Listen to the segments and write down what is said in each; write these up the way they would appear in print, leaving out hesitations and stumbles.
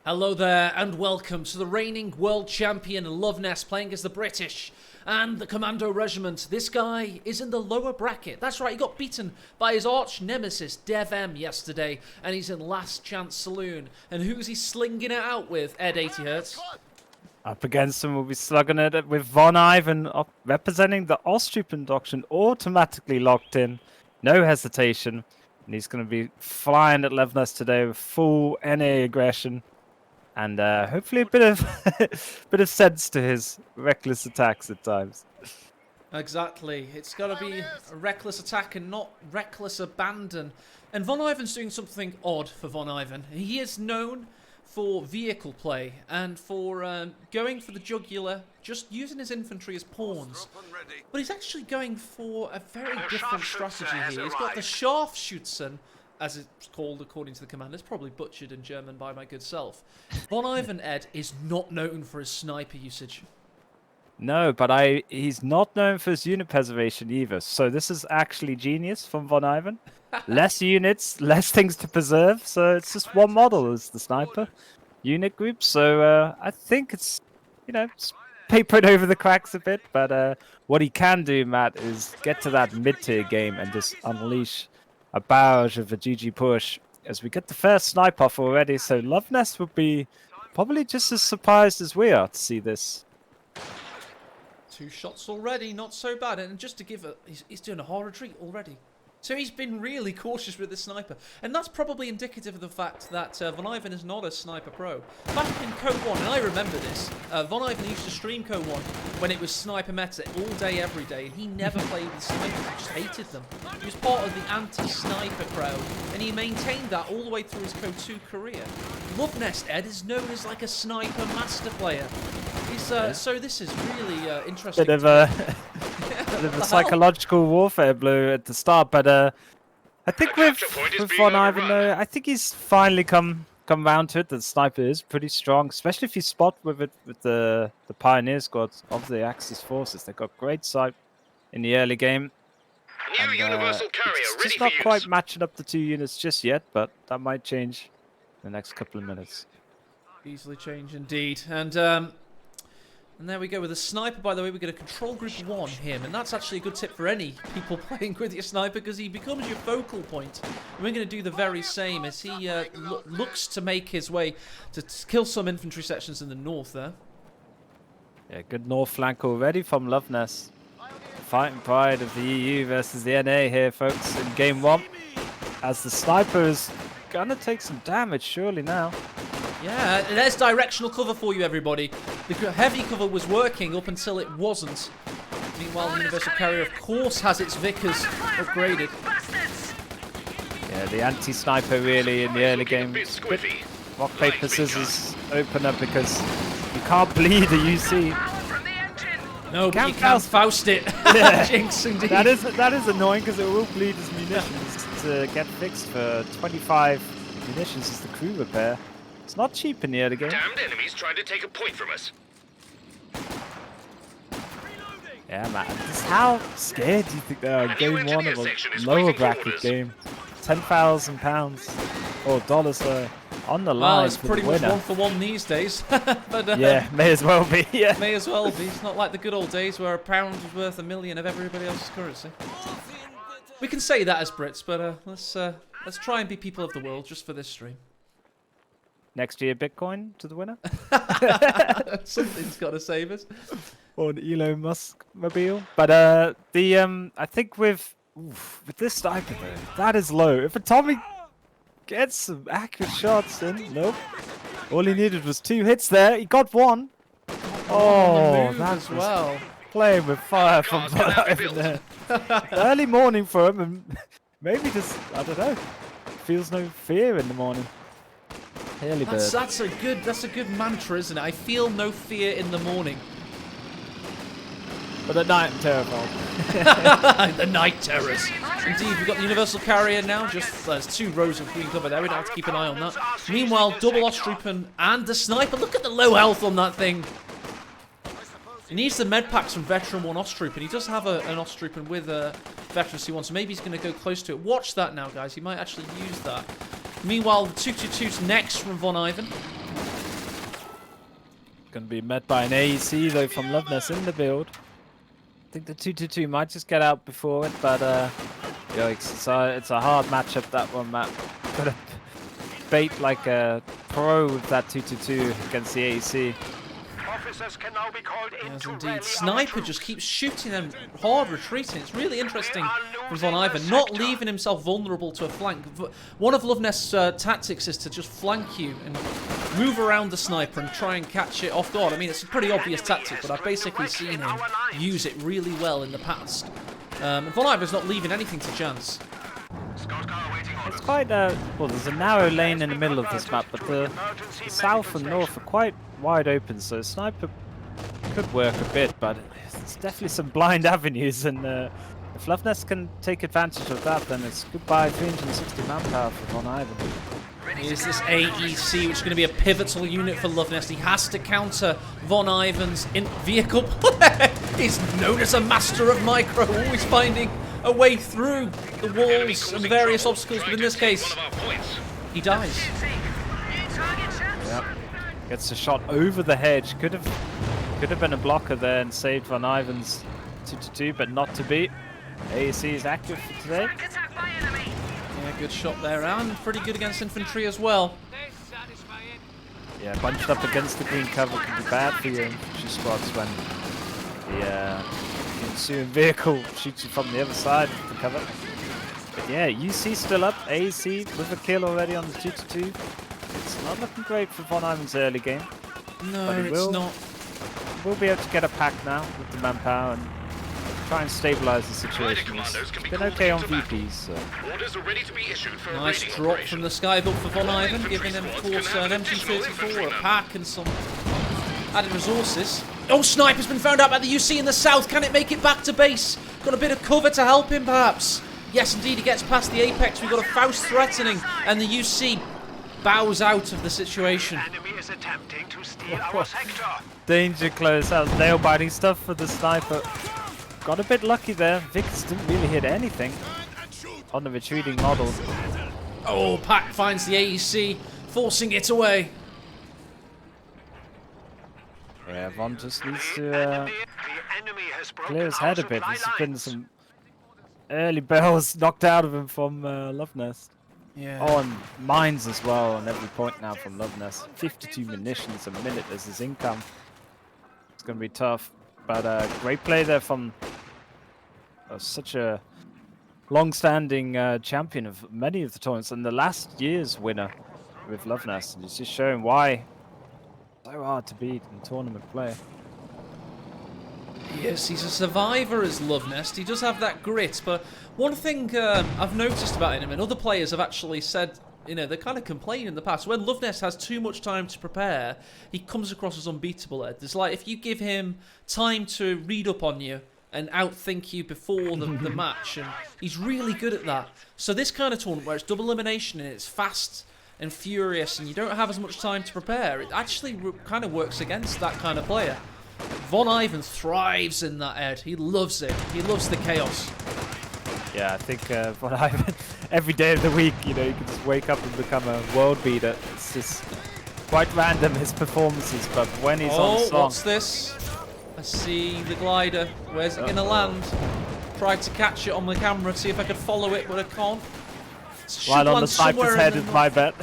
Hello there, and welcome to the reigning world champion Loveness playing as the British and the Commando Regiment. This guy is in the lower bracket. That's right, he got beaten by his arch nemesis Dev M yesterday, and he's in Last Chance Saloon. And who's he slinging it out with, Ed 80Hz? Up against him, we'll be slugging it with VonIvan representing the Ostroup doctrine, automatically locked in, no hesitation. And he's going to be flying at Loveness today with full NA aggression. And hopefully a bit of sense to his reckless attacks at times. Exactly. It's got to be a reckless attack and not reckless abandon. And VonIvan's doing something odd for VonIvan. He is known for vehicle play and for going for the jugular, just using his infantry as pawns. But he's actually going for a very different strategy here. He's got the Scharfschützen, as it's called according to the commanders, probably butchered in German by my good self. VonIvan, Ed, is not known for his sniper usage. No, but he's not known for his unit preservation either. So this is actually genius from VonIvan. Less units, less things to preserve. So it's just one model as the sniper unit group. So I think it's, it's papered over the cracks a bit. But what he can do, Matt, is get to that mid-tier game and just unleash a barrage of a GG push as we get the first snipe off already. So Loveness would be probably just as surprised as we are to see this. 2 shots already, not so bad. And just to give he's doing a hard retreat already. So he's been really cautious with the sniper. And that's probably indicative of the fact that VonIvan is not a sniper pro. Back in Code 1, and I remember this, VonIvan used to stream Code 1 when it was sniper meta all day, every day. And he never played with snipers, he just hated them. He was part of the anti-sniper crowd. And he maintained that all the way through his Code 2 career. Loveness, Ed, is known as like a sniper master player. He's, so this is really interesting. Bit of a psychological warfare blow at the start, but I think with VonIvan though, I think he's finally come round to it. The sniper is pretty strong, especially if you spot with the Pioneer squad of the Axis forces. They've got great sight in the early game. New universal carrier it's ready just for not use. quite matching up the 2 units just yet, but that might change in the next couple of minutes. Easily change indeed. And there we go with a sniper, by the way. We get a control group 1 him, and that's actually a good tip for any people playing with your sniper because he becomes your focal point. And we're going to do the very same as he looks to make his way to kill some infantry sections in the north there. Yeah, good north flank already from Loveness. Fighting pride of the EU versus the NA here, folks, in game 1. As the sniper is gonna take some damage, surely now. Yeah, there's directional cover for you, everybody. The heavy cover was working up until it wasn't. Meanwhile, the Universal Carrier, of course, has its Vickers upgraded. Yeah, the anti-sniper really in the early game. Rock, paper, scissors open up because you can't bleed a UC. No, but you can't Faust it. Yeah. Jinx, indeed. That is annoying because it will bleed his munitions to get fixed for 25 munitions as the crew repair. It's not cheap in the early game. Damned enemies trying to take a point from us. Yeah, man. Just how scared do you think they are in game 1 of a lower bracket game? £10,000 or dollars on the line. Well, it's pretty much 1 for 1 these days. But, yeah, may as well be. Yeah, may as well be. It's not like the good old days where a pound was worth $1 million of everybody else's currency. We can say that as Brits, but let's try and be people of the world just for this stream. Next year, Bitcoin to the winner. Something's got to save us. Or an Elon Musk mobile. But I think with this sniper though, that is low. If Atomic gets some accurate shots in, nope. All he needed was 2 hits there. He got 1. Oh, that's well. Playing with fire from VonIvan there. Early morning for him, and maybe just, I don't know, feels no fear in the morning. That's a good mantra, isn't it? I feel no fear in the morning. But at night I'm terrified. The night terrors. Indeed, we've got the Universal Carrier now. Just there's 2 rows of green cover there. We'd have to keep an eye on that. Meanwhile, double Ostroup and the sniper. Look at the low health on that thing. He needs the med packs from Veteran 1 Ostroup, and he does have an Ostroup with a Veteran C1, so maybe he's going to go close to it. Watch that now, guys. He might actually use that. Meanwhile, the 222's next from VonIvan. Going to be met by an AEC though from Loveness in the build. I think the 222 might just get out before it, but yikes, it's a hard matchup, that one, Matt. Got to bait like a pro with that 222 against the AEC. Yes, indeed. Sniper just keeps shooting them hard retreating. It's really interesting from VonIvan, not leaving himself vulnerable to a flank. One of Loveness' tactics is to just flank you and move around the sniper and try and catch it off guard. I mean, it's a pretty obvious tactic, but I've basically seen him use it really well in the past. And VonIvan's not leaving anything to chance. It's quite well, there's a narrow lane in the middle of this map, but the south and north are quite wide open, so sniper could work a bit, but there's definitely some blind avenues, and if Loveness can take advantage of that, then it's goodbye 360 manpower for VonIvan. Here's this AEC, which is going to be a pivotal unit for Loveness. He has to counter VonIvan's vehicle. He's known as a master of micro, always finding a way through the walls and the various obstacles, but in this case, he dies. Yep. Gets a shot over the hedge. Could have been a blocker there and saved VonIvan's 2-2, but not to be. AEC is active for today. Yeah, good shot there, and pretty good against infantry as well. Yeah, bunched up against the green cover can be bad for your infantry squads when the ensuing vehicle shoots you from the other side of the cover. But yeah, UC still up. AEC with a kill already on the 2-2. It's not looking great for VonIvan's early game. No, but it's not. We'll be able to get a pack now with the manpower and try and stabilize the situation. It's been okay on VPs. So. Nice drop from the skybook for VonIvan, giving him, of course, an MG34, a pack, and some added resources. Oh, Sniper's been found out by the UC in the south. Can it make it back to base? Got a bit of cover to help him, perhaps. Yes, indeed, he gets past the apex. We've got a Faust threatening, and the UC bows out of the situation. Danger close out. Nail biting stuff for the Sniper. Got a bit lucky there. Vicks didn't really hit anything on the retreating model. Oh, Pack finds the AEC, forcing it away. Yeah, Von just needs to clear his head a bit. There's been some early bells knocked out of him from Loveness. Yeah. Oh, and mines as well on every point now from Loveness. 52 munitions a minute as his income. It's going to be tough. But great play there from such a long-standing champion of many of the tournaments and the last year's winner with Loveness. And it's just showing why it's so hard to beat in tournament play. Yes, he's a survivor as Loveness. He does have that grit, but one thing I've noticed about him, and other players have actually said, you know, they kind of complain in the past, when Loveness has too much time to prepare, he comes across as unbeatable, Ed. It's like if you give him time to read up on you and outthink you before the match, and he's really good at that. So this kind of tournament where it's double elimination and it's fast and furious and you don't have as much time to prepare, it actually kind of works against that kind of player. VonIvan thrives in that, Ed. He loves it. He loves the chaos. Yeah, I think VonIvan, every day of the week, you know, you can just wake up and become a world beater. It's just quite random, his performances, but when he's on song... Oh, what's this? I see the glider. Where's it going to land? Tried to catch it on the camera, see if I could follow it, but I can't. Right on the sniper's head is my bet.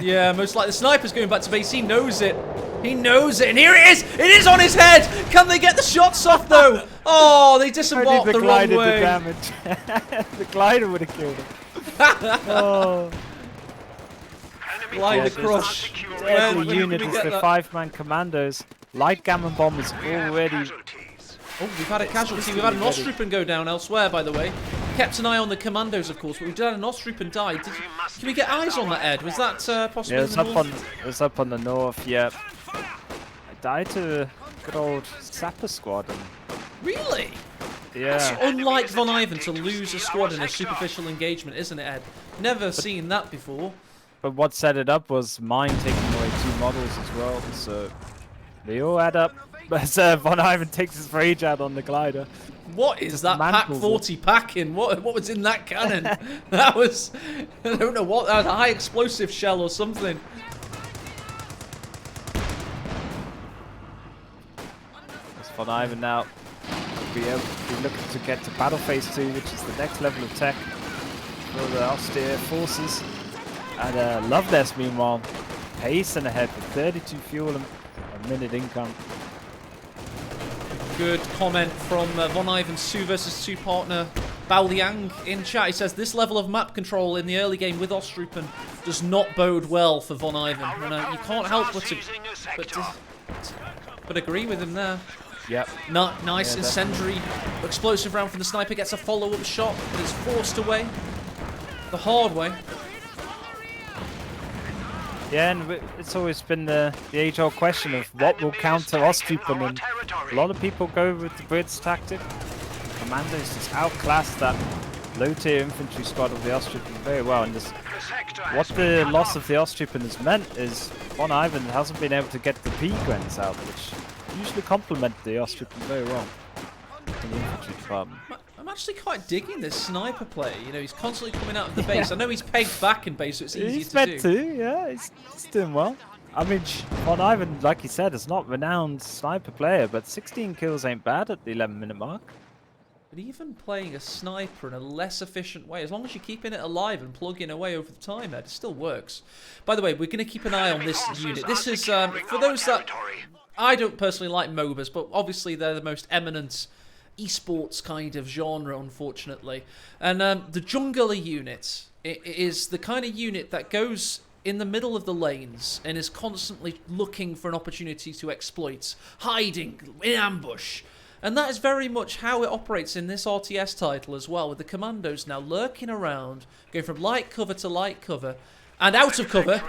Yeah, most likely. The sniper's going back to base. He knows it. He knows it. And here it is. It is on his head. Can they get the shots off, though? Oh, they disembarked the wrong way. Damage. The glider would have killed him. Oh. Glider crush. Every unit is the 5-man commandos. Light gammon bombers already... Oh, we've had a casualty. We've had an Ostrupen go down elsewhere, by the way. Kept an eye on the commandos, of course, but we did have an Ostrupen die. Can we get eyes on that, Ed? Was that possible? Yeah, it was up on the north, yeah. I died to a good old sapper squad. And really? Yeah. That's unlike VonIvan to lose a squad in a superficial engagement, isn't it, Ed? Never seen that before. But what set it up was mine taking away 2 models as well, so they all add up. As VonIvan takes his rage out on the glider. What is that Pack 40 packing? What was in that cannon? That was, I don't know what, that was a high explosive shell or something. VonIvan now could be able to be looking to get to battle phase 2, which is the next level of tech for the austere forces. And Loveless, meanwhile, pacing ahead with 32 fuel and a minute income. Good comment from VonIvan's 2 versus 2 partner Bao Liang in chat. He says this level of map control in the early game with Ostrupen does not bode well for VonIvan. And you can't help but agree with him there. Yep. Nice incendiary explosive round from the sniper, gets a follow-up shot, but it's forced away the hard way. Yeah, and it's always been the age-old question of what will counter Ostrupen, and a lot of people go with the Blitz tactic. Commandos just outclass that low-tier infantry squad of the Ostrupen very well, and what the loss of the Ostrupen has meant is VonIvan hasn't been able to get the P-grens out, which usually complement the Ostrupen very well in the infantry department. I'm actually quite digging this sniper play. You know, he's constantly coming out of the base. I know he's pegged back in base, so it's easy to do. He's meant to, yeah. He's doing well. I mean, VonIvan, like he said, is not a renowned sniper player, but 16 kills ain't bad at the 11-minute mark. But even playing a sniper in a less efficient way, as long as you're keeping it alive and plugging away over the time, it still works. By the way, we're going to keep an eye on this unit. This is, for those that... I don't personally like MOBAs, but obviously they're the most eminent esports kind of genre, unfortunately. And the jungler unit is the kind of unit that goes in the middle of the lanes and is constantly looking for an opportunity to exploit, hiding in ambush. And that is very much how it operates in this RTS title as well, with the commandos now lurking around, going from light cover to light cover, and out of cover,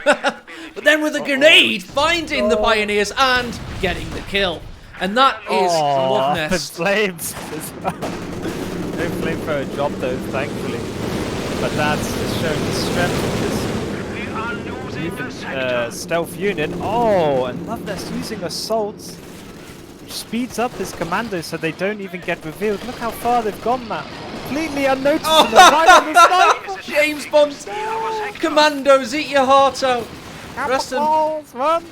but then with a grenade, finding the pioneers and getting the kill. And that is Love Nest. Flames. No flame for a job though, thankfully. But that's just showing the strength of this stealth unit. Oh, and Love Nest using assault, which speeds up his commandos so they don't even get revealed. Look how far they've gone, Matt. Completely unnoticed. Right on the sniper. James Bond. Commandos, eat your heart out. Rest balls, run.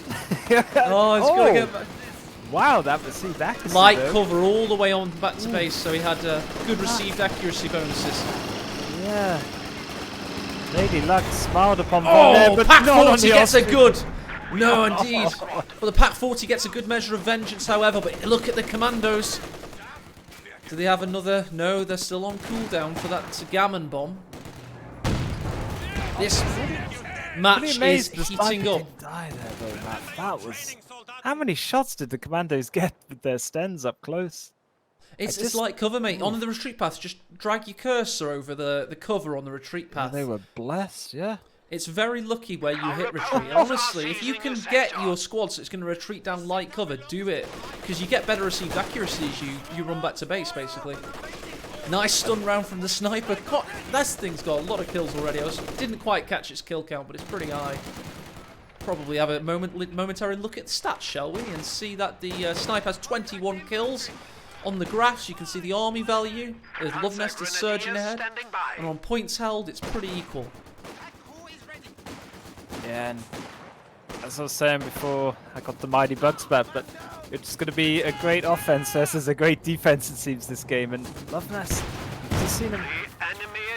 Oh, he's going to get back. Wow, that received accuracy. Light cover all the way on back to base, so he had good received accuracy bonuses. Yeah. Lady Luck smiled upon Oh, there, but Pack not 40 on gets a good. No, indeed. Well, the Pack 40 gets a good measure of vengeance, however, but look at the commandos. Do they have another? No, they're still on cooldown for that gammon bomb. This match is heating up. Die there, though, Matt. That was... How many shots did the commandos get with their stens up close? It's like cover, mate. On the retreat path, just drag your cursor over the cover on the retreat path. Yeah, they were blessed, yeah. It's very lucky where you hit retreat. Honestly, if you can get your squad so it's going to retreat down light cover, do it. Because you get better received accuracy as you run back to base, basically. Nice stun round from the sniper. This thing's got a lot of kills already. I didn't quite catch its kill count, but it's pretty high. Probably have a momentary look at the stats, shall we? And see that the sniper has 21 kills. On the graphs, you can see the army value. There's Love Nest is surging ahead. And on points held, it's pretty equal. Yeah, and as I was saying before, I got the Mighty Bugs back, but it's going to be a great offense versus a great defense, it seems, this game. And Love Nest, I've just seen him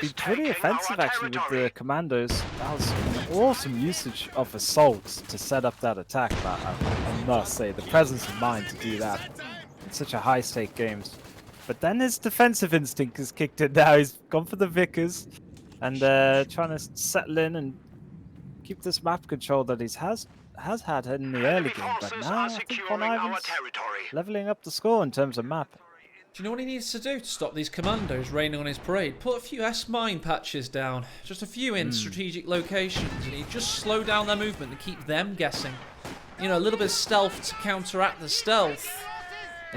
be pretty offensive, actually, with the commandos. That was an awesome usage of assault to set up that attack, but I must say, the presence of mind to do that in such a high-stake games. But then his defensive instinct has kicked in now. He's gone for the Vickers and trying to settle in and keep this map control that he has had in the early game, but now I think VonIvan's leveling up the score in terms of map. Do you know what he needs to do to stop these commandos raining on his parade? Put a few S-mine patches down, just a few in strategic locations, and he just slow down their movement and keep them guessing. You know, a little bit of stealth to counteract the stealth.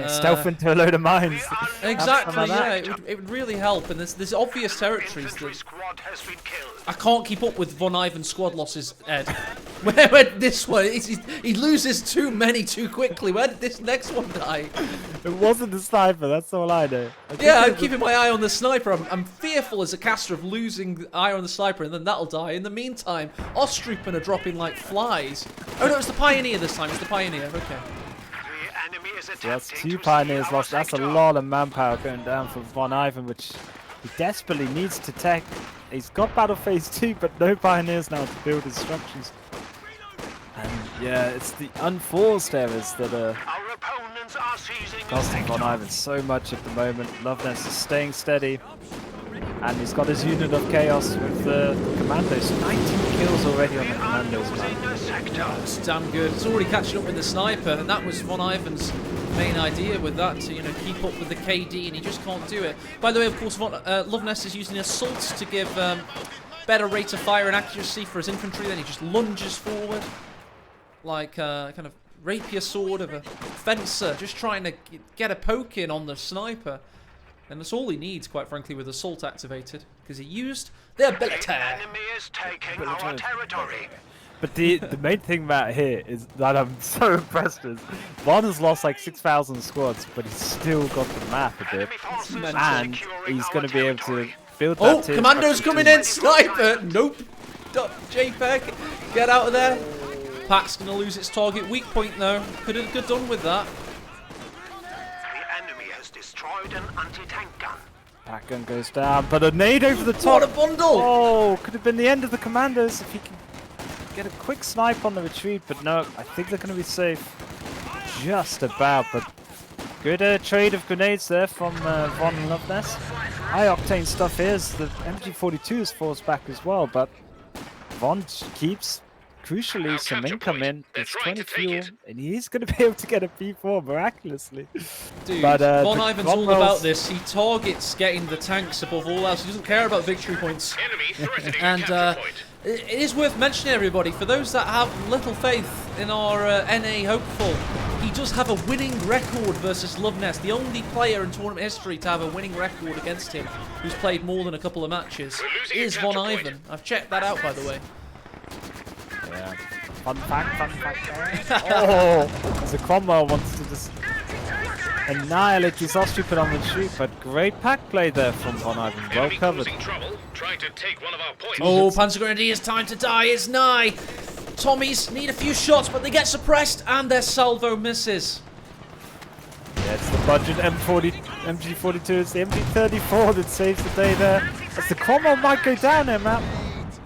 Stealth into a load of mines. Exactly, yeah, it would really help. And there's obvious territories that I can't keep up with VonIvan's squad losses, Ed. Where this one, he loses too many too quickly. Where did this next one die? It wasn't the sniper, that's all I know. Yeah, I'm keeping my eye on the sniper. I'm fearful as a caster of losing the eye on the sniper and then that'll die. In the meantime, Ostrupen are dropping like flies. Oh no, it's the Pioneer this time. It's the Pioneer, okay. So that's 2 Pioneers lost. That's a lot of manpower going down for VonIvan, which he desperately needs to tech. He's got Battle Phase 2, but no Pioneers now to build his structures. And yeah, it's the unforced errors that are costing VonIvan so much at the moment. Loveness is staying steady. And he's got his unit of chaos with the commandos. 19 kills already on the commandos, man. That's damn good. It's already catching up with the sniper, and that was VonIvan's main idea with that, to keep up with the KD, and he just can't do it. By the way, of course, Loveness is using assaults to give better rate of fire and accuracy for his infantry. Then he just lunges forward like a kind of rapier sword of a fencer, just trying to get a poke in on the sniper. And that's all he needs, quite frankly, with assault activated, because he used the ability. The enemy is taking our territory. But the main thing about here is that I'm so impressed with. Von has lost like 6,000 squads, but he's still got the map a bit. And he's going to be able to build that. Oh, commando's coming in, sniper! Nope. JPEG, get out of there. Pack's going to lose its target weak point, though. Could have done with that. Destroyed an anti-tank gun. Pack gun goes down, but a nade over the top. What a bundle! Oh, could have been the end of the commandos if he can get a quick snipe on the retreat, but no, I think they're going to be safe. Just about, but good trade of grenades there from Von and Loveness. High octane stuff here as the MG42 is forced back as well, but Von keeps crucially some income in. It's 20 fuel, and he's going to be able to get a P4 miraculously. Dude, but, VonIvan's all about this. He targets getting the tanks above all else. He doesn't care about victory points. And it is worth mentioning, everybody, for those that have little faith in our NA hopeful, he does have a winning record versus Loveness. The only player in tournament history to have a winning record against him who's played more than a couple of matches is VonIvan. I've checked that out, by the way. Yeah. Fun fact. Oh, as a Cromwell wants to just annihilate these Austrian on the street, but great pack play there from VonIvan. Well covered. Oh, Panzer Grenadiers, time to die is nigh. Tommies need a few shots, but they get suppressed, and their salvo misses. Yeah, it's the budget MG42. It's the MG34 that saves the day there. As the Cromwell might go down there, Matt.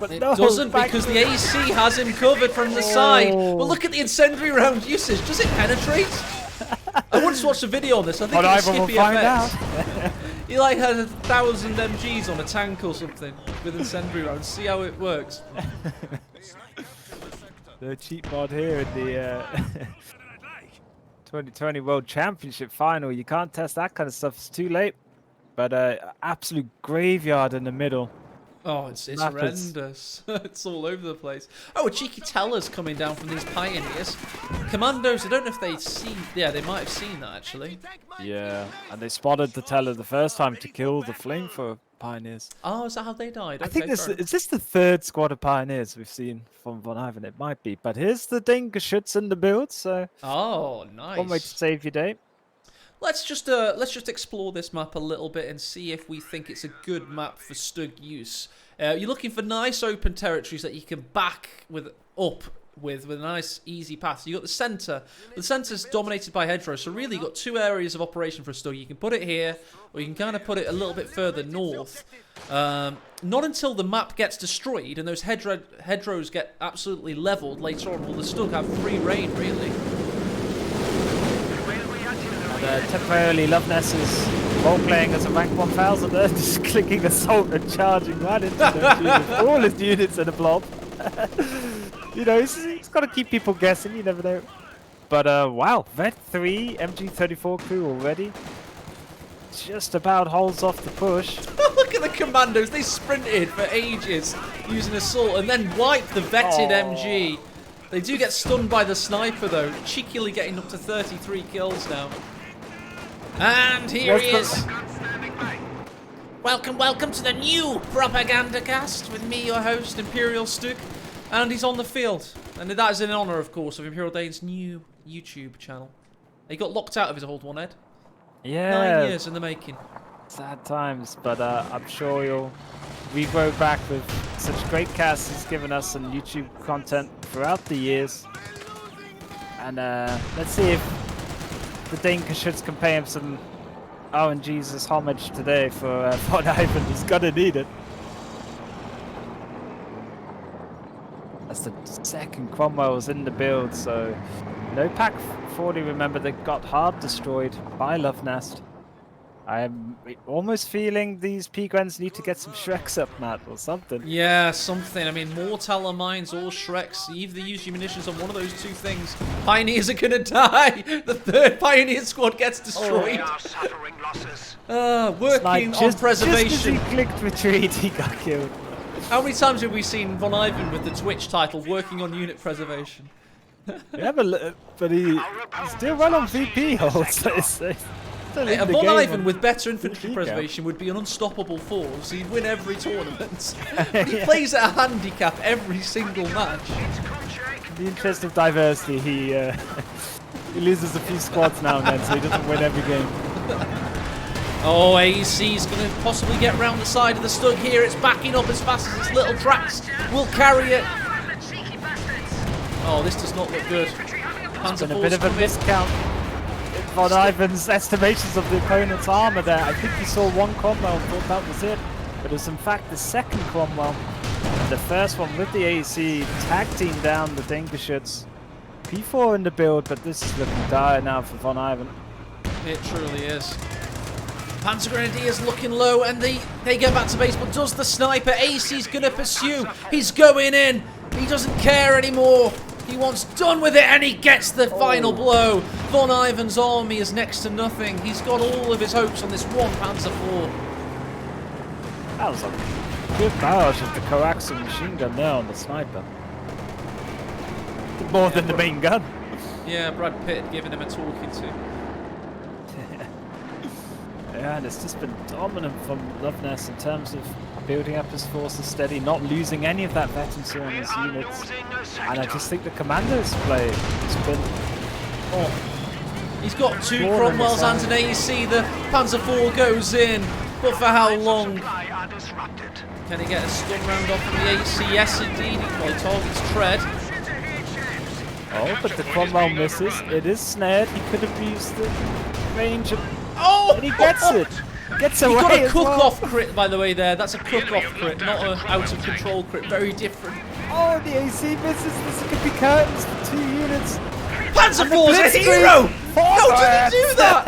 But it no, doesn't, because the AC has him covered from the side. But look at the incendiary round usage. Does it penetrate? I once watched a video on this. I think it's Skippy FX. He like had 1,000 MGs on a tank or something with incendiary rounds. See how it works. The cheat mod here in the 2020 World Championship final. You can't test that kind of stuff. It's too late. But absolute graveyard in the middle. Oh, it's horrendous. It's all over the place. Oh, a cheeky teller's coming down from these Pioneers. Commandos, I don't know if they'd seen... Yeah, they might have seen that, actually. Yeah, and they spotted the teller the first time to kill the Flamethrower Pioneers. Oh, is that how they died? Okay, I think is this the third squad of Pioneers we've seen from VonIvan? It might be. But here's the ding, Geschütz in the build, so... Oh, nice. One way to save your day. Let's just explore this map a little bit and see if we think it's a good map for Stug use. You're looking for nice open territories that you can back up with a nice easy path. So you got the centre. The centre's dominated by hedgerows, so really you've got two areas of operation for Stug. You can put it here, or you can kind of put it a little bit further north. Not until the map gets destroyed and those hedgerows get absolutely levelled later on will the Stug have free reign, really. Temporarily, Loveness is role-playing as a rank 1000 there, just clicking assault and charging right into those units. All his units in a blob. You know, he's got to keep people guessing, you never know. But, wow, Vet 3, MG34 crew already. Just about holds off the push. Look at the commandos, they sprinted for ages using assault and then wiped the vetted MG. They do get stunned by the sniper, though, cheekily getting up to 33 kills now. And here he is. Welcome to the new Propaganda Cast with me, your host, Imperial Stug. And he's on the field. And that is in honour, of course, of Imperial Dane's new YouTube channel. He got locked out of his old one, Ed. Yeah. 9 years in the making. Sad times, but I'm sure you'll regrow back with such great casts he's given us and YouTube content throughout the years. And let's see if the Dinkelschütz can pay him some Jesus homage today for VonIvan. He's gonna need it. That's the second Cromwell was in the build, so no Pack 40. Remember, they got hard destroyed by Love Nest. I'm almost feeling these P-Grens need to get some Shreks up, Matt, or something. Yeah, something. I mean, more Talon Mines or Shreks. You either use your munitions on one of those two things. Pioneers are gonna die. The third Pioneer squad gets destroyed. We are suffering losses. Working on preservation. Just as he clicked retreat, he got killed. How many times have we seen VonIvan with the Twitch title working on unit preservation? Yeah, but he's still well on VP holds. VonIvan with better infantry preservation would be an unstoppable force. He'd win every tournament. He plays at a handicap every single match. In the interest of diversity, he loses a few squads now and then, so he doesn't win every game. Oh, AEC's going to possibly get round the side of the Stug here. It's backing up as fast as its little tracks will carry it. Oh, this does not look good. It's been a bit of a miscount. VonIvan's estimations of the opponent's armor there. I think he saw one Cromwell and thought that was it. But it was in fact the second Cromwell. And the first one with the AC tag team down the Dinkelschütz. P4 in the build, but this is looking dire now for VonIvan. It truly is. Panzer Grenadiers looking low and they get back to base, but does the sniper? AC's going to pursue. He's going in. He doesn't care anymore. He wants done with it, and he gets the final blow. VonIvan's army is next to nothing. He's got all of his hopes on this one Panzer IV. That was a good barrage of the coaxial machine gun there on the sniper. More than the main gun. Yeah, Brad Pitt giving him a talking to. Yeah, and it's just been dominant from Love Nest in terms of building up his forces steady, not losing any of that veterancy on his units. And I just think the commandos play has been... Oh, he's got two Cromwells and an AEC. The Panzer IV goes in, but for how long? Can he get a stun round off from the AEC? Yes, indeed. Well, he targets Tread. Oh, but the Cromwell misses. It is snared. He could have used the range of... Oh! And he gets it! Gets away. He got a cook-off crit, by the way, there. That's a cook-off crit, not an out-of-control crit. Very different. Oh, the AC misses. This could be curtains for 2 units. Panzer IV's a hero! How did he do that?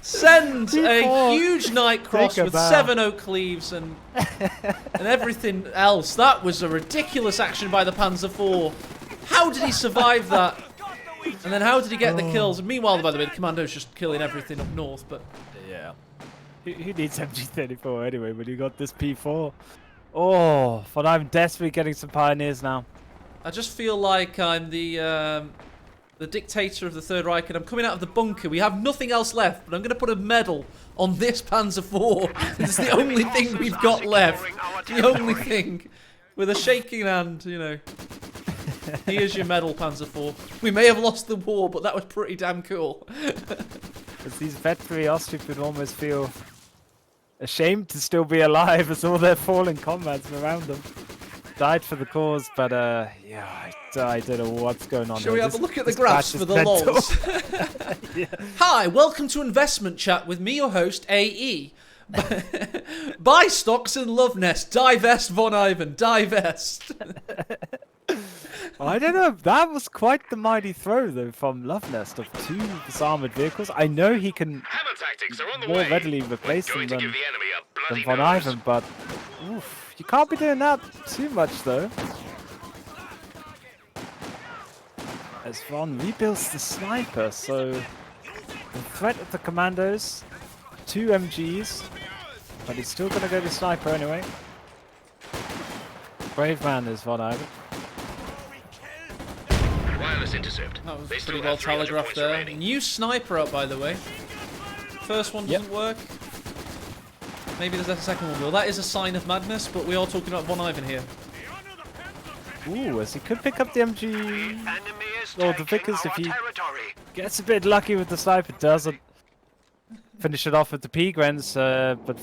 Send a huge night cross with 7 oak cleaves and everything else. That was a ridiculous action by the Panzer IV. How did he survive that? And then how did he get the kills? And meanwhile, by the way, the commando's just killing everything up north, but... Yeah. Who needs MG34 anyway when you got this P4? Oh, but I'm desperately getting some pioneers now. I just feel like I'm the dictator of the Third Reich, and I'm coming out of the bunker. We have nothing else left, but I'm going to put a medal on this Panzer IV. It's the only thing we've got left. The only thing. With a shaking hand, you know. Here's your medal, Panzer IV. We may have lost the war, but that was pretty damn cool. Because these veterinary Austrians would almost feel ashamed to still be alive as all their fallen comrades around them died for the cause, but yeah, I don't know what's going on. Shall we have a look at the graphs for the lols? Yeah. Hi, welcome to Investment Chat with me, your host, AE. Buy stocks in Love Nest. Divest VonIvan. Divest. I don't know. That was quite the mighty throw, though, from Love Nest of 2 armored vehicles. I know he can more readily replace them than VonIvan, but oof, you can't be doing that too much, though. As Von rebuilds the sniper, so the threat of the commandos, 2 MGs, but he's still going to go to sniper anyway. Brave man is VonIvan. Intercept. That was pretty well telegraphed there. New sniper up, by the way. First one doesn't work. Maybe there's a second one will. That is a sign of madness, but we are talking about VonIvan here. Ooh, as he could pick up the MG. Or the Vickers if he gets a bit lucky with the sniper, doesn't finish it off with the P-Grens, but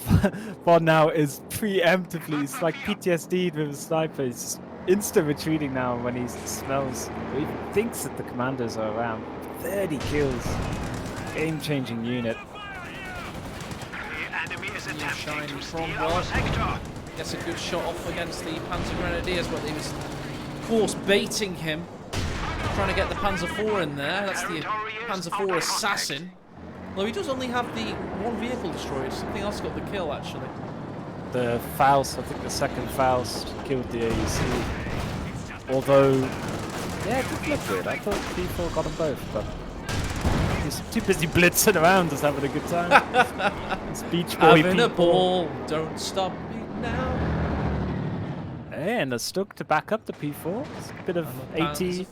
Von now is preemptively, it's like PTSD'd with a sniper. He's instant retreating now when he smells or even thinks that the commandos are around. 30 kills. Game-changing unit. The enemy is shine attempting to from steal well. our sector. Gets a good shot off against the Panzer Grenadiers, but he was, of course, baiting him. Trying to get the Panzer IV in there. That's the Panzer IV assassin. Though he does only have the one vehicle destroyed. Something else got the kill, actually. The Faust, I think the second Faust killed the AEC. Although, yeah, it did look good. I thought P4 got them both, but he's too busy blitzing around just having a good time. It's Beach Boy Having a P4. ball, don't stop me now. And a Stug to back up the P4. It's a bit of I'm a 80 Panzer IV.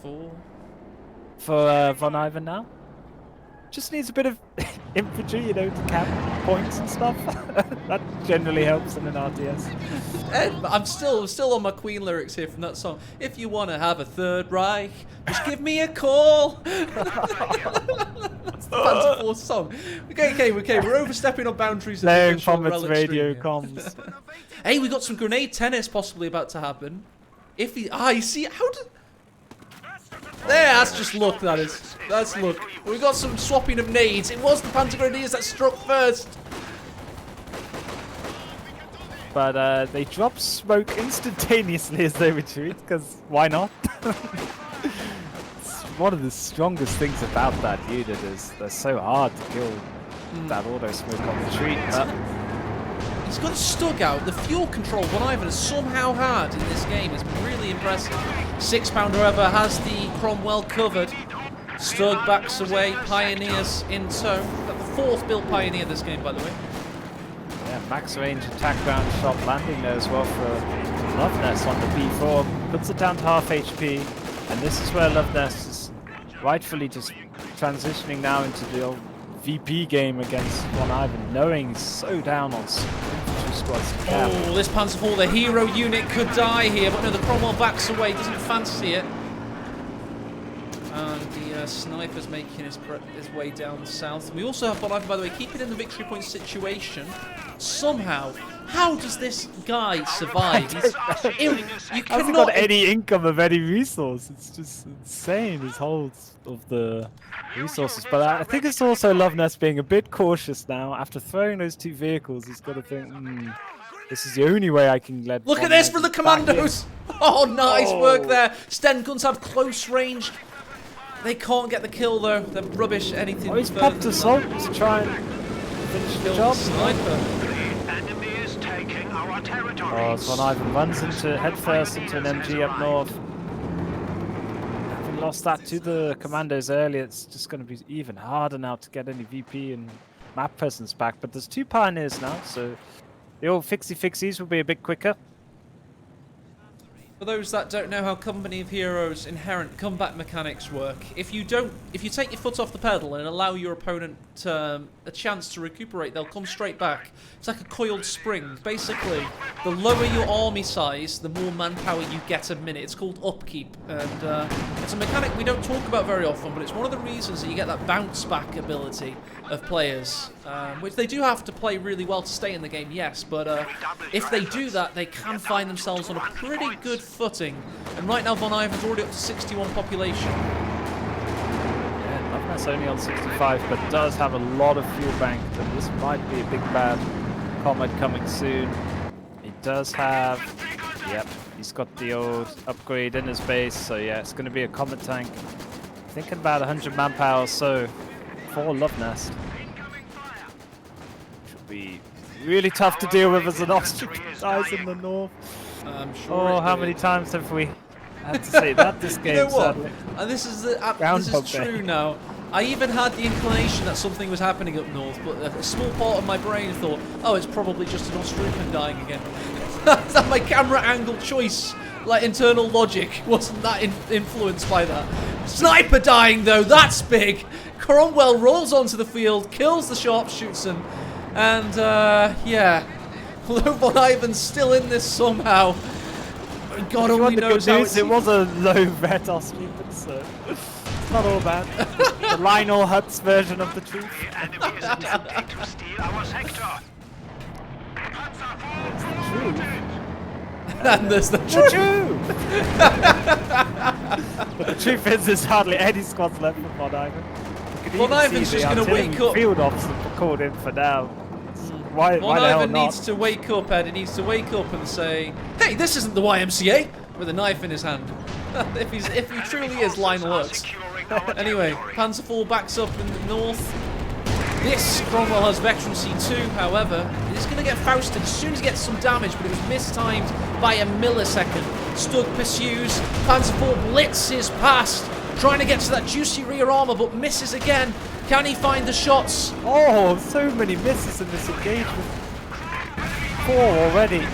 for VonIvan now. Just needs a bit of infantry, you know, to cap points and stuff. That generally helps in an RTS. Ed, I'm still on my Queen lyrics here from that song. If you want to have a third Reich, just give me a call. That's the Panzer IV song. Okay, we're overstepping on boundaries. Playing of from its relic radio stream here. comms. Hey, we got some grenade tennis possibly about to happen. If he, you see, how did? There, that's just luck. That is, that's luck. We got some swapping of nades. It was the Panzer Grenadiers that struck first. But they drop smoke instantaneously as they retreat, because why not? It's one of the strongest things about that unit is they're so hard to kill that auto smoke on retreat. He's got a Stug out. The fuel control VonIvan has somehow had in this game has been really impressive. 6-pounder, however, has the Cromwell covered. Stug backs away. Pioneers in tow. Got the 4th built Pioneer this game, by the way. Yeah, max range attack round shot landing there as well for Loveness on the P4. Puts it down to half HP. And this is where Loveness is rightfully just transitioning now into the old VP game against VonIvan, knowing he's so down on infantry squads to cap. Oh, this Panzer IV, the hero unit could die here, but no, the Cromwell backs away, doesn't fancy it. And the sniper's making his way down south. We also have VonIvan, by the way, keeping in the victory point situation. Somehow, how does this guy survive? You Hasn't cannot. got any income of any resource. It's just insane, his holds of the resources. But I think it's also Loveness being a bit cautious now. After throwing those 2 vehicles, he's got to think, this is the only way I can let... Look at this for the commandos! Oh, nice work there. Sten guns have close range. They can't get the kill though. They're rubbish. Anything. Oh, he's further popped than assault that. to try and finish the Kill job. Sniper. The enemy is taking our territory. Oh, VonIvan runs headfirst into an MG up north. Having lost that to the commandos earlier, it's just going to be even harder now to get any VP and map presence back. But there's 2 pioneers now, so the old fixie-fixies will be a bit quicker. For those that don't know how Company of Heroes inherent combat mechanics work, if you take your foot off the pedal and allow your opponent a chance to recuperate, they'll come straight back. It's like a coiled spring. Basically, the lower your army size, the more manpower you get a minute. It's called upkeep, and it's a mechanic we don't talk about very often, but it's one of the reasons that you get that bounce back ability of players, which they do have to play really well to stay in the game, yes, but if they do that, they can find themselves on a pretty good footing. And right now, VonIvan's already up to 61 population. Yeah, Loveness only on 65, but does have a lot of fuel banked, and this might be a big bad comet coming soon. He does have... Yep, he's got the old upgrade in his base, so yeah, it's going to be a comet tank. Thinking about 100 manpower, so for Loveness. Should be really tough to deal with as an Austrian guys in the north. I'm sure. Oh, how many times have we had to say that this game? You know what? Sadly. And this is Groundhog Day. true now. I even had the inclination that something was happening up north, but a small part of my brain thought, oh, it's probably just an Austrian dying again. That my camera angle choice, like internal logic, wasn't that influenced by that. Sniper dying though, that's big. Cromwell rolls onto the field, kills the sharpshooter, and yeah. Although VonIvan's still in this somehow. God only knows how it's... It was a low vet Austrian, so it's not all bad. The Lionel Hutz version of the truth. The enemy is attempting to steal our sector. It's the truth. And there's the Choo-choo! But the truth is, there's hardly any squads left for VonIvan. VonIvan's just going to wake up. Field officer called in for now. Why the hell VonIvan not? needs to wake up, Ed. He needs to wake up and say, "Hey, this isn't the YMCA," with a knife in his hand. if he truly is Lionel Hutz. Anyway, Panzerfall backs up in the north. This Cromwell has veterancy too, however. He's going to get Fausted as soon as he gets some damage, but it was mistimed by a millisecond. Stug pursues. Panzerfall blitzes past, trying to get to that juicy rear armor, but misses again. Can he find the shots? Oh, so many misses in this engagement. 4 already.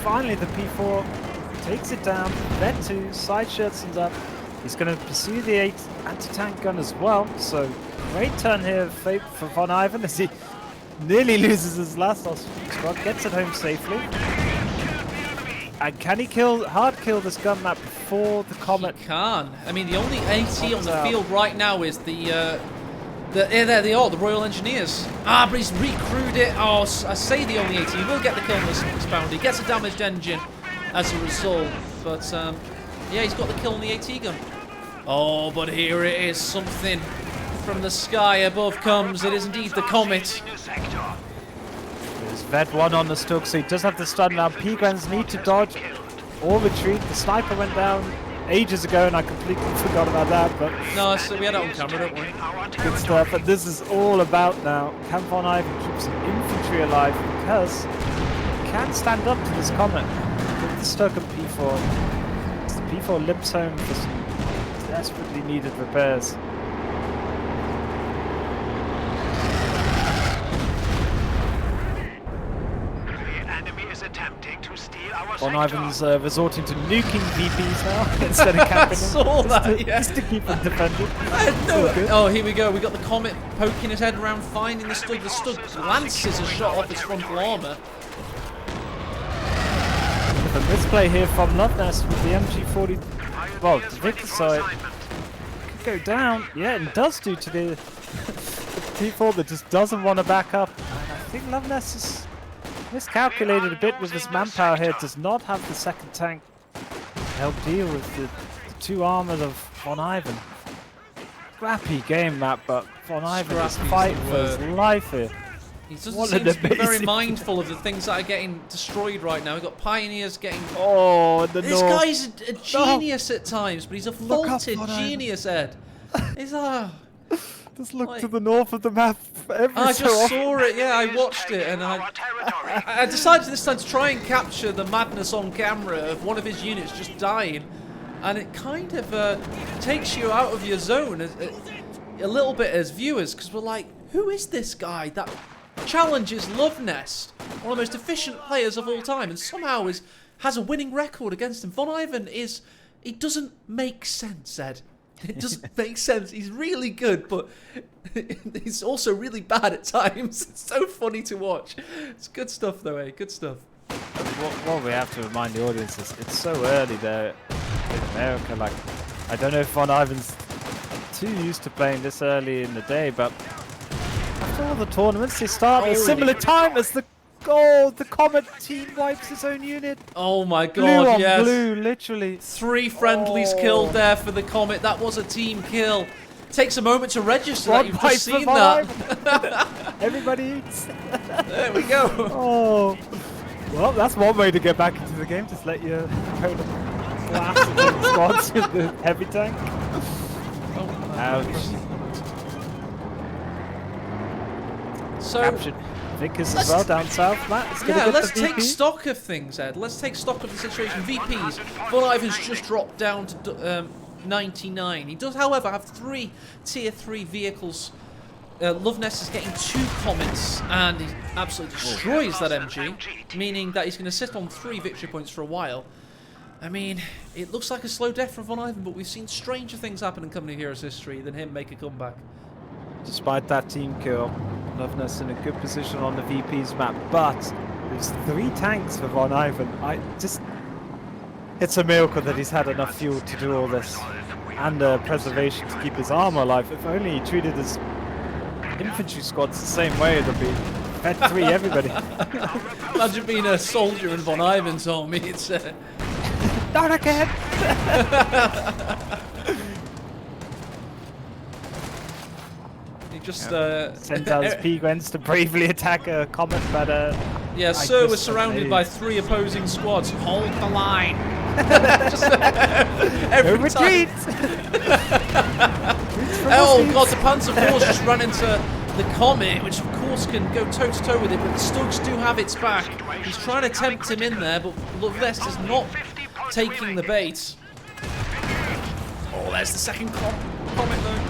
Finally, the P4 takes it down. Vet 2, side shirts up. He's going to pursue the 8 anti-tank gun as well. So, great turn here for VonIvan as he nearly loses his last squad. Gets it home safely. And can he hard kill this gun map before the Comet? He can. I mean, the only AT on the field right now is there they are, the Royal Engineers. Ah, but he's recrewed it. Oh, I say the only AT. He will get the kill on this expound. He gets a damaged engine as a result. But, yeah, he's got the kill on the AT gun. Oh, but here it is. Something from the sky above comes. It is indeed the Comet. There's Ved 1 on the Stug, so he does have the stun now. P-Guns need to dodge or retreat. The sniper went down ages ago, and I completely forgot about that. But No, so we had it on camera, don't worry. good stuff. And this is all about now. Can VonIvan keep some infantry alive because he can stand up to this Comet with the Stug and P4. As the P4 limps home for some desperately needed repairs. VonIvan's resorting to nuking VPs now instead of camping them. Saw that, yeah. Just to keep them defended. Oh, here we go. We got the Comet poking his head around, finding the Stug. The Stug lances a shot off its frontal armor. With a misplay here from Loveness with the MG40. Well, the Victor side could go down. Yeah, it does do to the T4 that just doesn't want to back up. And I think Loveness is miscalculated a bit with his manpower here. Does not have the second tank to help deal with the 2 armor of VonIvan. Scrappy game map, but VonIvan is fighting for his life here. He doesn't seem to be very mindful of the things that are getting destroyed right now. We've got Pioneers getting... Oh, the This guy's a genius at times, but he's a Look up, faulted VonIvan. genius, Ed. He's Just look like- to the north of the map. I just saw it, yeah, I watched it, and I decided this time to try and capture the madness on camera of one of his units just dying, and it kind of takes you out of your zone a little bit as viewers, because we're like, who is this guy that challenges Love Nest, one of the most efficient players of all time, and somehow has a winning record against him? VonIvan it doesn't make sense, Ed. It doesn't make sense. He's really good, but he's also really bad at times. It's so funny to watch. It's good stuff, though, eh? Good stuff. What we have to remind the audience is it's so early there in America. Like, I don't know if VonIvan's too used to playing this early in the day, but after all the tournaments, they start at a similar time as the Comet team wipes his own unit. Oh my Blue god, on yes. blue, literally. 3 friendlies killed there for the Comet. That was a team kill. Takes a moment to register that you've just seen that. Everybody eats. There we go. Oh. Well, that's one way to get back into the game. Just let your opponent blast into the squads with the heavy tank. Ouch. So, Captured Vickers as well down south, Matt. It's gonna yeah, get let's the take VP. stock of things, Ed. Let's take stock of the situation. VPs. VonIvan's just dropped down to 99. He does, however, have 3 tier 3 vehicles. Loveness is getting 2 Comets, and he absolutely destroys that MG, meaning that he's going to sit on 3 victory points for a while. I mean, it looks like a slow death for VonIvan, but we've seen stranger things happen in Company Heroes history than him make a comeback. Despite that team kill, Loveness in a good position on the VP's map, but there's 3 tanks for VonIvan. It's a miracle that he's had enough fuel to do all this, and preservation to keep his armor alive. If only he treated his infantry squads the same way, there'd be Pet 3 everybody. Imagine being a soldier in VonIvan's army. It's Not again! he just Sends out his P-Gwens to bravely attack a comet, but yeah, I Sir was just surrounded don't by know. 3 opposing squads. Hold the line. Just No every time. retreat! Oh god, the Panzer IV's just run into the Comet, which of course can go toe to toe with it, but the Stugs do have its back. He's trying to tempt him in there, but Loveless is not taking the bait. Oh, there's the second Comet though.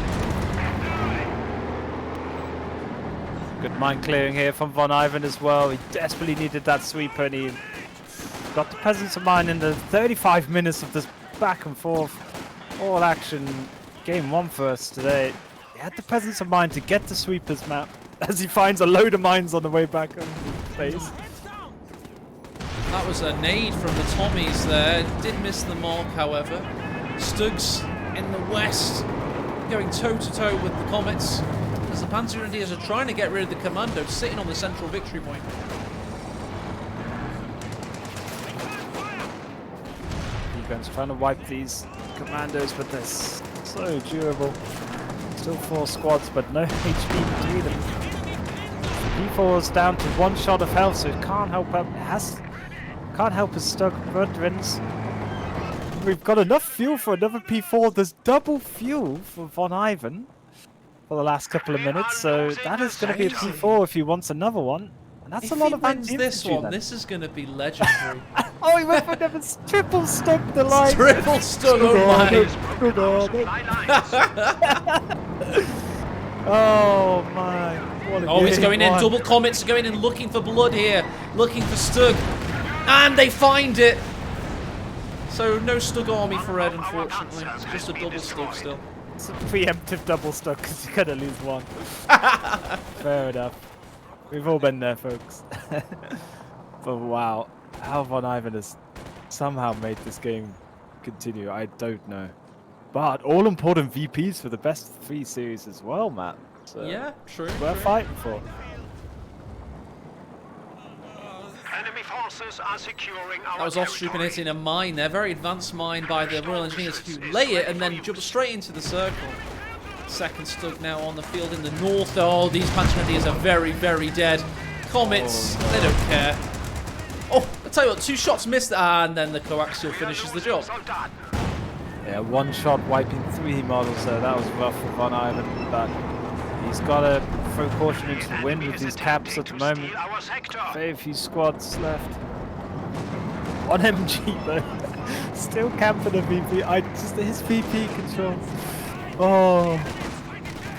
Good mine clearing here from VonIvan as well. He desperately needed that sweeper, and he got the presence of mind in the 35 minutes of this back and forth all action game 1 for us today. He had the presence of mind to get the sweepers map as he finds a load of mines on the way back on his face. That was a nade from the Tommies there. Did miss the mark, however. Stugs in the west going toe to toe with the Comets as the Panzer Grenadiers are trying to get rid of the Commandos sitting on the central victory point. Defense trying to wipe these commandos, but they're so durable. Still 4 squads, but no HP between them. P4's down to 1 shot of health, so it can't help up. Can't help us stuck veterans. We've got enough fuel for another P4. There's double fuel for VonIvan for the last couple of minutes, so that is going to be a P4 if he wants another one. And that's If a lot he of wins anti-infantry this one, then. this is going to be legendary. Oh, he went for another triple stuck the line. Triple stun, oh my. Oh my. What a Oh, he's game going in. one. Double Comets are going in looking for blood here. Looking for Stug. And they find it. So no Stug army for Red, unfortunately. It's just a double Stug still. It's a preemptive double stuck because you're going to lose one. Fair enough. We've all been there, folks. But wow, how VonIvan has somehow made this game continue, I don't know. But all important VPs for the best 3 series as well, Matt. So Yeah, true. we're fighting for. Enemy forces are securing our That was Off-Strooping territory. hitting a mine there. Very advanced mine by the Royal Engineers who lay it and then jump straight into the circle. Second Stug now on the field in the north. Oh, these Panzer Grenadiers are very, very dead. Comets, they don't care. Oh, I'll tell you what, 2 shots missed, and then the coaxial finishes the job. So done. Yeah, 1 shot wiping 3 models there. That was rough for VonIvan, but he's got to throw caution into the wind with these caps at the moment. Our sector. Very few squads left. 1 MG though. Still camping a VP. His VP control. Oh,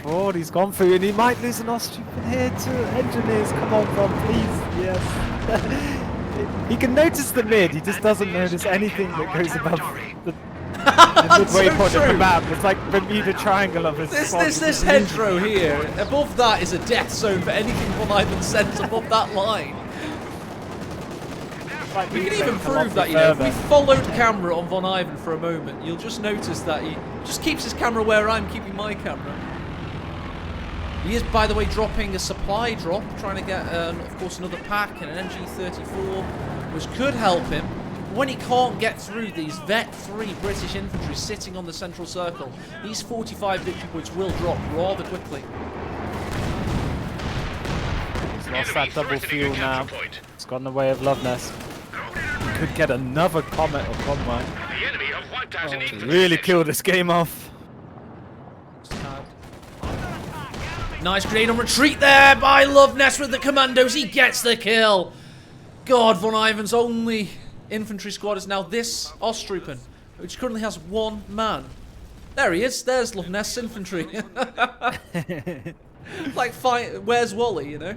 what he's gone through, and he might lose an Off-Strooping here to engineers. Come on, Von, please. Yes. He can notice the mid. He just doesn't notice anything that goes above the midway so point of the true. map. It's like Bermuda Triangle of his. This hedgerow here, above that is a death zone for anything VonIvan sends above that line. We can even prove that, you know, if we followed camera on VonIvan for a moment, you'll just notice that he just keeps his camera where I'm keeping my camera. He is, by the way, dropping a supply drop, trying to get, of course, another pack and an MG34, which could help him. When he can't get through these Vet 3 British infantry sitting on the central circle, these 45 victory points will drop rather quickly. He's lost that double fuel now. It's got in the way of Loveness. Could get another Comet or Combine. The enemy have wiped out an infantry Really section. kill this game off. Nice grenade on retreat there by Loveness with the commandos. He gets the kill. God, VonIvan's only infantry squad is now this Off-Strooping, which currently has 1 man. There he is. There's Loveness infantry. Like, where's Wally, you know?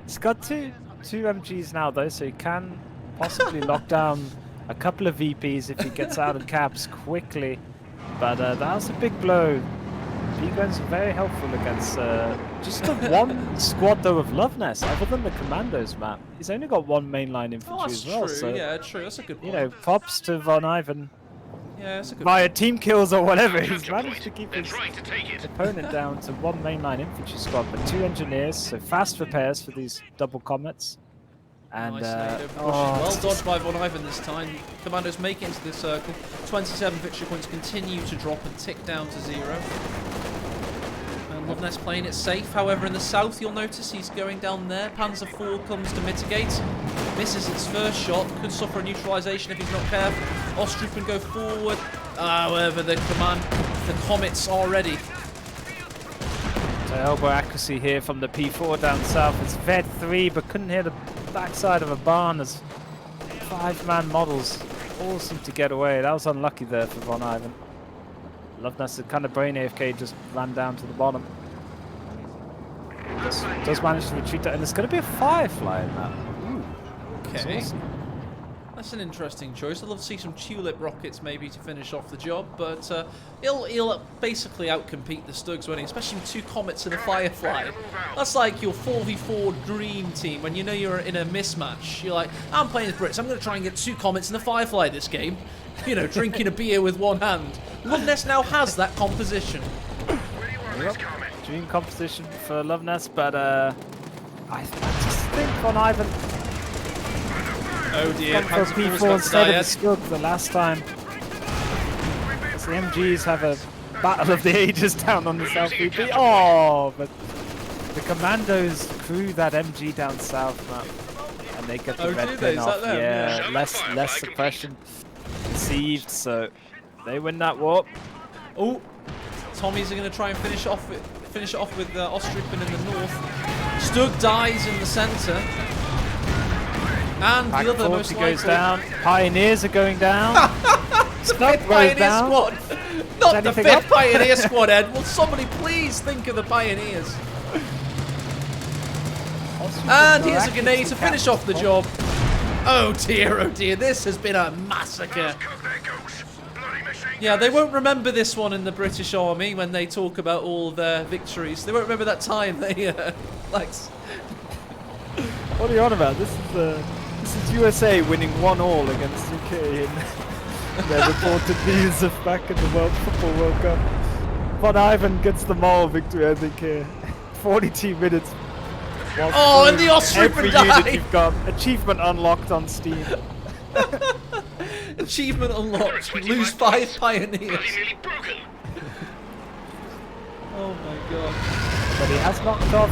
He's got two MGs now though, so he can possibly lock down a couple of VPs if he gets out of caps quickly. But that was a big blow. P-Guns are very helpful against just the 1 squad though of Loveness, other than the Commandos map. He's only got 1 mainline infantry Oh, that's as well. true. So, Yeah, true. That's a good point. you know, props to VonIvan Yeah, it's a good via team kills or whatever, he's Counter managed to point. keep They're his trying to take it. opponent down to 1 mainline infantry squad, but 2 engineers, so fast repairs for these double comets. And nice nade over oh, Well it's dodged by VonIvan this time. Commandos make it into the circle. 27 victory points continue to drop and tick down to 0. And Loveness playing it safe. However, in the south, you'll notice he's going down there. Panzer IV comes to mitigate. Misses its first shot. Could suffer a neutralization if he's not careful. Ostrupen go forward. However, the comets are ready. So elbow accuracy here from the P4 down south. It's Ved 3, but couldn't hit the backside of a barn as 5-man models all seem to get away. That was unlucky there for VonIvan. Loveness, the kind of brain AFK, just ran down to the bottom. Does manage to retreat that, and there's going to be a Firefly in that. Ooh, Okay. awesome. That's an interesting choice. I'd love to see some tulip rockets maybe to finish off the job, but he'll basically outcompete the Stugs winning, especially with 2 comets and a Firefly. That's like your 4v4 dream team when you know you're in a mismatch. You're like, I'm playing the Brits, I'm going to try and get 2 comets and a Firefly this game. You know, drinking a beer with one hand. Loveness now has that composition. Yep. Dream composition for Loveness, but I just think VonIvan Oh dear, for Panzer IV's P4 got to instead die of the Skug the last time. As the MGs have a battle of the ages down on the south VP. Oh, but the commandos crew that MG down south, man, and they get the red pin off. Yeah, less suppression received, so they win that warp. Oh, Tommies are going to try and finish it off with Ostrupen in the north. Stug dies in the centre. And Back the other most likely goes down. Pioneers are going down. the 5th Pioneer Squad. Not the 5th Pioneer Squad, Ed. Will somebody please think of the Pioneers? And here's a grenade to finish off the job. Oh dear, this has been a massacre. Yeah, they won't remember this one in the British Army when they talk about all their victories. They won't remember that time they, like... What are you on about? This is USA winning 1-1 against UK in their reported news of back in the Football World Cup. VonIvan gets the moral victory, I think, here. 42 minutes. Oh, and the Ostrupen died! Unit you've got. Achievement unlocked on Steam. Achievement unlocked. Lose 5 Pioneers. Oh my god. But he has knocked off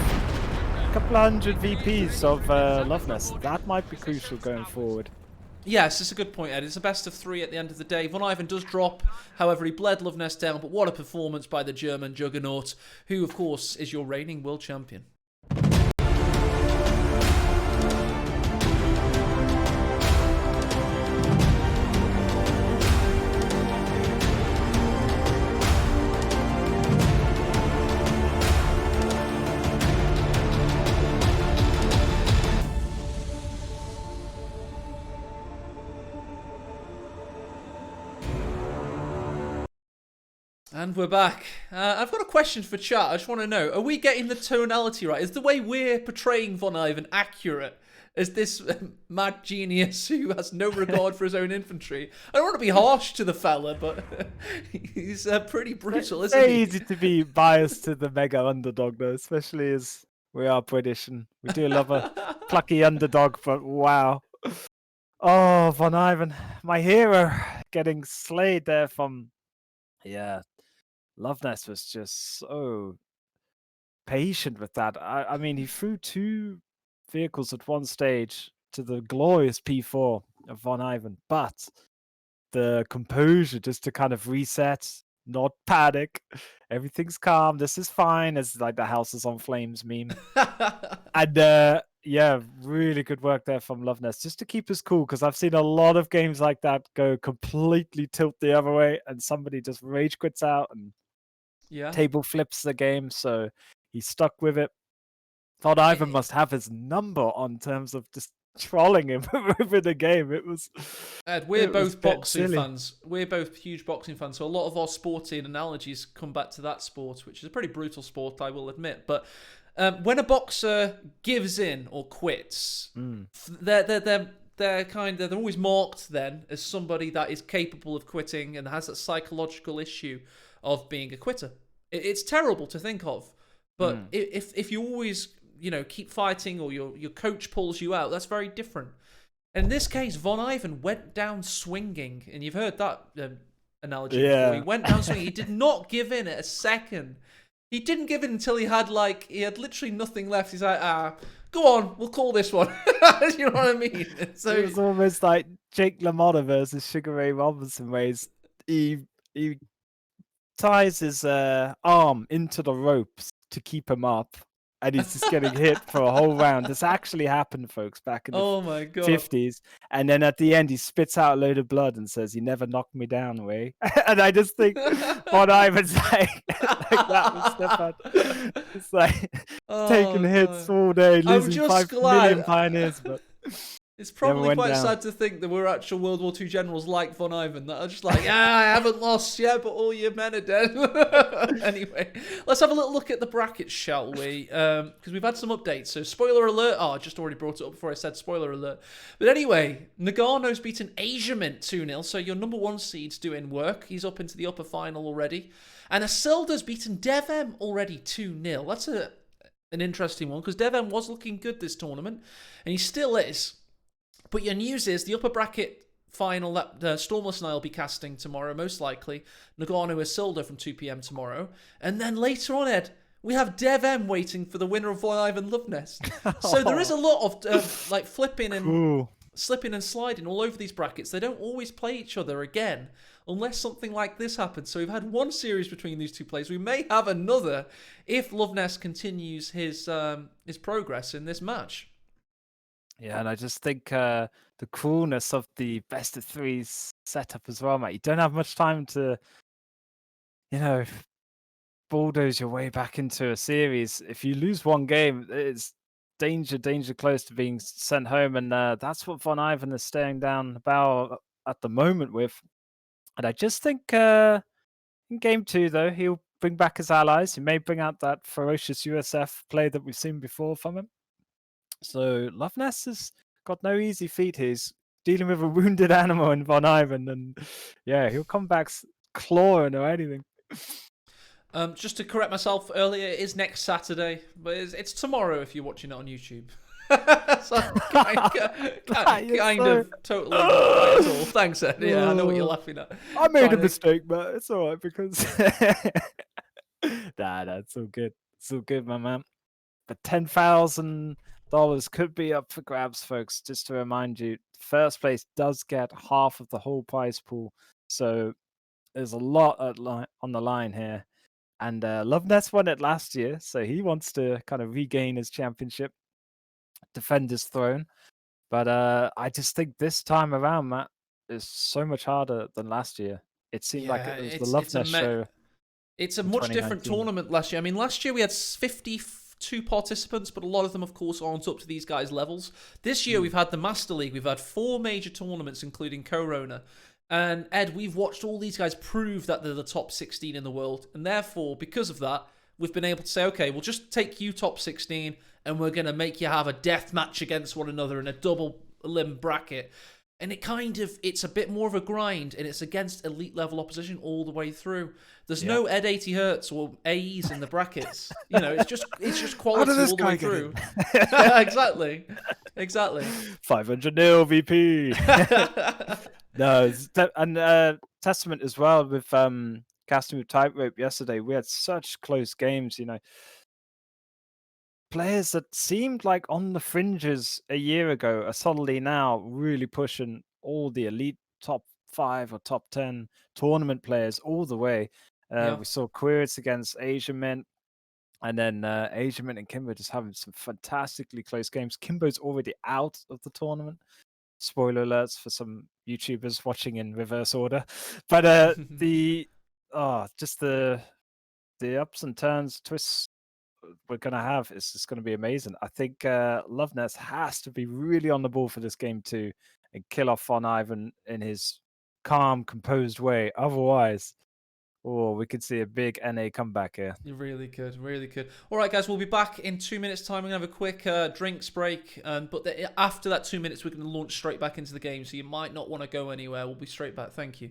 a couple hundred VPs of Loveness. That might be crucial going forward. Yes, it's a good point, Ed. It's a best of 3 at the end of the day. VonIvan does drop, however, he bled Loveness down, but what a performance by the German juggernaut, who, of course, is your reigning world champion. And we're back. I've got a question for chat. I just want to know, are we getting the tonality right? Is the way we're portraying VonIvan accurate? Is this mad genius who has no regard for his own infantry? I don't want to be harsh to the fella, but he's pretty brutal, isn't he? It's very easy to be biased to the mega underdog, though, especially as we are British and we do love a plucky underdog, but wow. Oh, VonIvan, my hero, getting slayed there from... Yeah, Loveness was just so patient with that. I mean, he threw 2 vehicles at one stage to the glorious P4 of VonIvan, but the composure just to kind of reset, not panic, everything's calm, this is fine, as like the house is on flames meme. And yeah, really good work there from Loveness, just to keep us cool, because I've seen a lot of games like that go completely tilt the other way, and somebody just rage quits out and table flips the game, so he's stuck with it. VonIvan must have his number on terms of just trolling him within the game. It was... Ed, we're both boxing fans. We're both huge boxing fans, so a lot of our sporting analogies come back to that sport, which is a pretty brutal sport, I will admit. But when a boxer gives in or quits, they're always marked then as somebody that is capable of quitting and has that psychological issue of being a quitter. It's terrible to think of, but if you always keep fighting or your coach pulls you out, that's very different. In this case, VonIvan went down swinging, and you've heard that analogy before. He went down swinging. He did not give in at a second. He didn't give in until he had literally nothing left. He's like, go on, we'll call this one. You know what I mean? So it was almost like Jake LaMotta versus Sugar Ray Robinson, where he ties his arm into the ropes to keep him up, and he's just getting hit for a whole round. This actually happened, folks, back in the my God. 50s. And then at the end, he spits out a load of blood and says, "You never knocked me down, Ray." And I just think VonIvan's like that with Stefan. It's like taking hits all day, losing 5 million pioneers, but it's probably quite sad to think that we're actual World War II generals like VonIvan that are just like, I haven't lost yet, but all your men are dead. Anyway, let's have a little look at the brackets, shall we? Because we've had some updates. So, spoiler alert. I just already brought it up before I said spoiler alert. But anyway, Nagano's beaten Asiamint 2-0, so your number 1 seed's doing work. He's up into the upper final already. And Asilda's beaten DevM already 2-0. That's an interesting one, because DevM was looking good this tournament, and he still is. But your news is the upper bracket final that Stormless and I will be casting tomorrow, most likely. Nagano Asilda from 2 p.m. tomorrow. And then later on, Ed, we have DevM waiting for the winner of VonIvan Love Nest. So there is a lot of flipping and slipping and sliding all over these brackets. They don't always play each other again, unless something like this happens. So we've had one series between these two players. We may have another if Love Nest continues his progress in this match. Yeah, and I just think the coolness of the best of 3s setup as well, mate. You don't have much time to, bulldoze your way back into a series. If you lose one game, it's danger close to being sent home, and that's what VonIvan is staring down the barrel at the moment with. And I just think in game 2, though, he'll bring back his allies. He may bring out that ferocious USF play that we've seen before from him. So Love Nest has got no easy feat. He's dealing with a wounded animal in VonIvan, and he'll come back clawing or anything. Just to correct myself earlier, it is next Saturday, but it's tomorrow if you're watching it on YouTube. So kind of totally not right at all. Thanks, Ed. Yeah, I know what you're laughing at. I made a mistake, but it's all right because it's all good. It's all good, my man. But $10,000 could be up for grabs, folks. Just to remind you, first place does get half of the whole prize pool, so there's a lot on the line here. And Love Nest won it last year, so he wants to kind of regain his championship, defend his throne. But I just think this time around, Matt, is so much harder than last year. It seemed like it was the Love Nest show. It's a much different tournament last year. I mean, last year we had 52 participants, but a lot of them, of course, aren't up to these guys' levels. This year we've had the Master League. We've had 4 major tournaments, including Corona. And Ed, we've watched all these guys prove that they're the top 16 in the world. And therefore, because of that, we've been able to say, okay, we'll just take you top 16 and we're going to make you have a death match against one another in a double limb bracket. And it's a bit more of a grind, and it's against elite level opposition all the way through. There's no Ed 80 Hertz or AEs in the brackets. It's just quality all the way through. Exactly. 500 nil VP. No, and testament as well with casting with Tightrope yesterday. We had such close games, Players that seemed like on the fringes a year ago are suddenly now really pushing all the elite top 5 or top 10 tournament players all the way. We saw Queers against Asiamint, and then Asiamint and Kimbo just having some fantastically close games. Kimbo's already out of the tournament. Spoiler alerts for some YouTubers watching in reverse order. But just the ups and turns, twists we're going to have is just going to be amazing. I think Love Nest has to be really on the ball for this game too and kill off VonIvan in his calm, composed way. Otherwise, Oh, we could see a big NA comeback here. You really could, really could. All right, guys, we'll be back in 2 minutes' time. We're going to have a quick drinks break. But after that 2 minutes, we're going to launch straight back into the game. So you might not want to go anywhere. We'll be straight back. Thank you.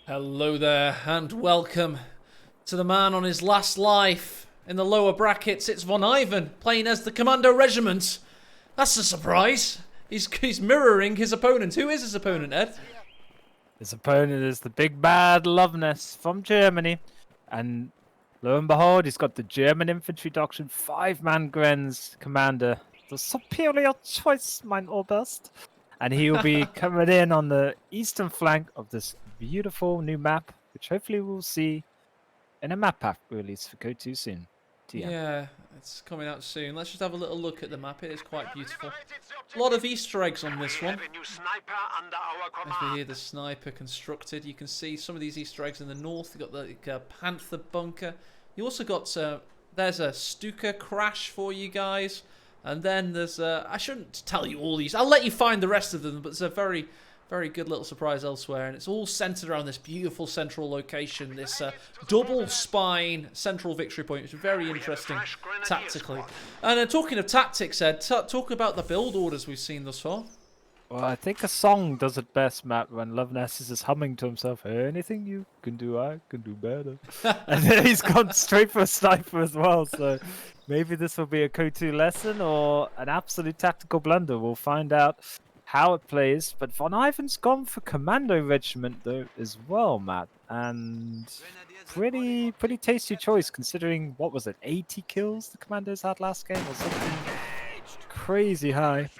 Hello there, and welcome to the man on his last life. In the lower brackets, it's VonIvan, playing as the Commando Regiment. That's a surprise. He's mirroring his opponent. Who is his opponent, Ed? His opponent is the big bad Loveness from Germany. And lo and behold, he's got the German infantry doctrine 5-man Grenz commander. The superior choice, mein Oberst. And he will be coming in on the eastern flank of this beautiful new map, which hopefully we'll see in a map pack release for Go2 soon. TM. Yeah, it's coming out soon. Let's just have a little look at the map. It is quite beautiful. A lot of Easter eggs on this one. As we hear the sniper constructed, you can see some of these Easter eggs in the north. You've got the Panther bunker. You also got, there's a Stuka crash for you guys. And then there's, I shouldn't tell you all these. I'll let you find the rest of them, but it's a very, very good little surprise elsewhere. And it's all centered around this beautiful central location, this double spine central victory point, which is very interesting tactically. And talking of tactics, Ed, talk about the build orders we've seen thus far. Well, I think a song does it best, Matt, when Loveness is just humming to himself, anything you can do, I can do better. And then he's gone straight for a sniper as well, so maybe this will be a Go2 lesson or an absolute tactical blunder. We'll find out how it plays. But VonIvan's gone for Commando Regiment, though, as well, Matt. And pretty tasty choice, considering, what was it, 80 kills the Commandos had last game, or something crazy high.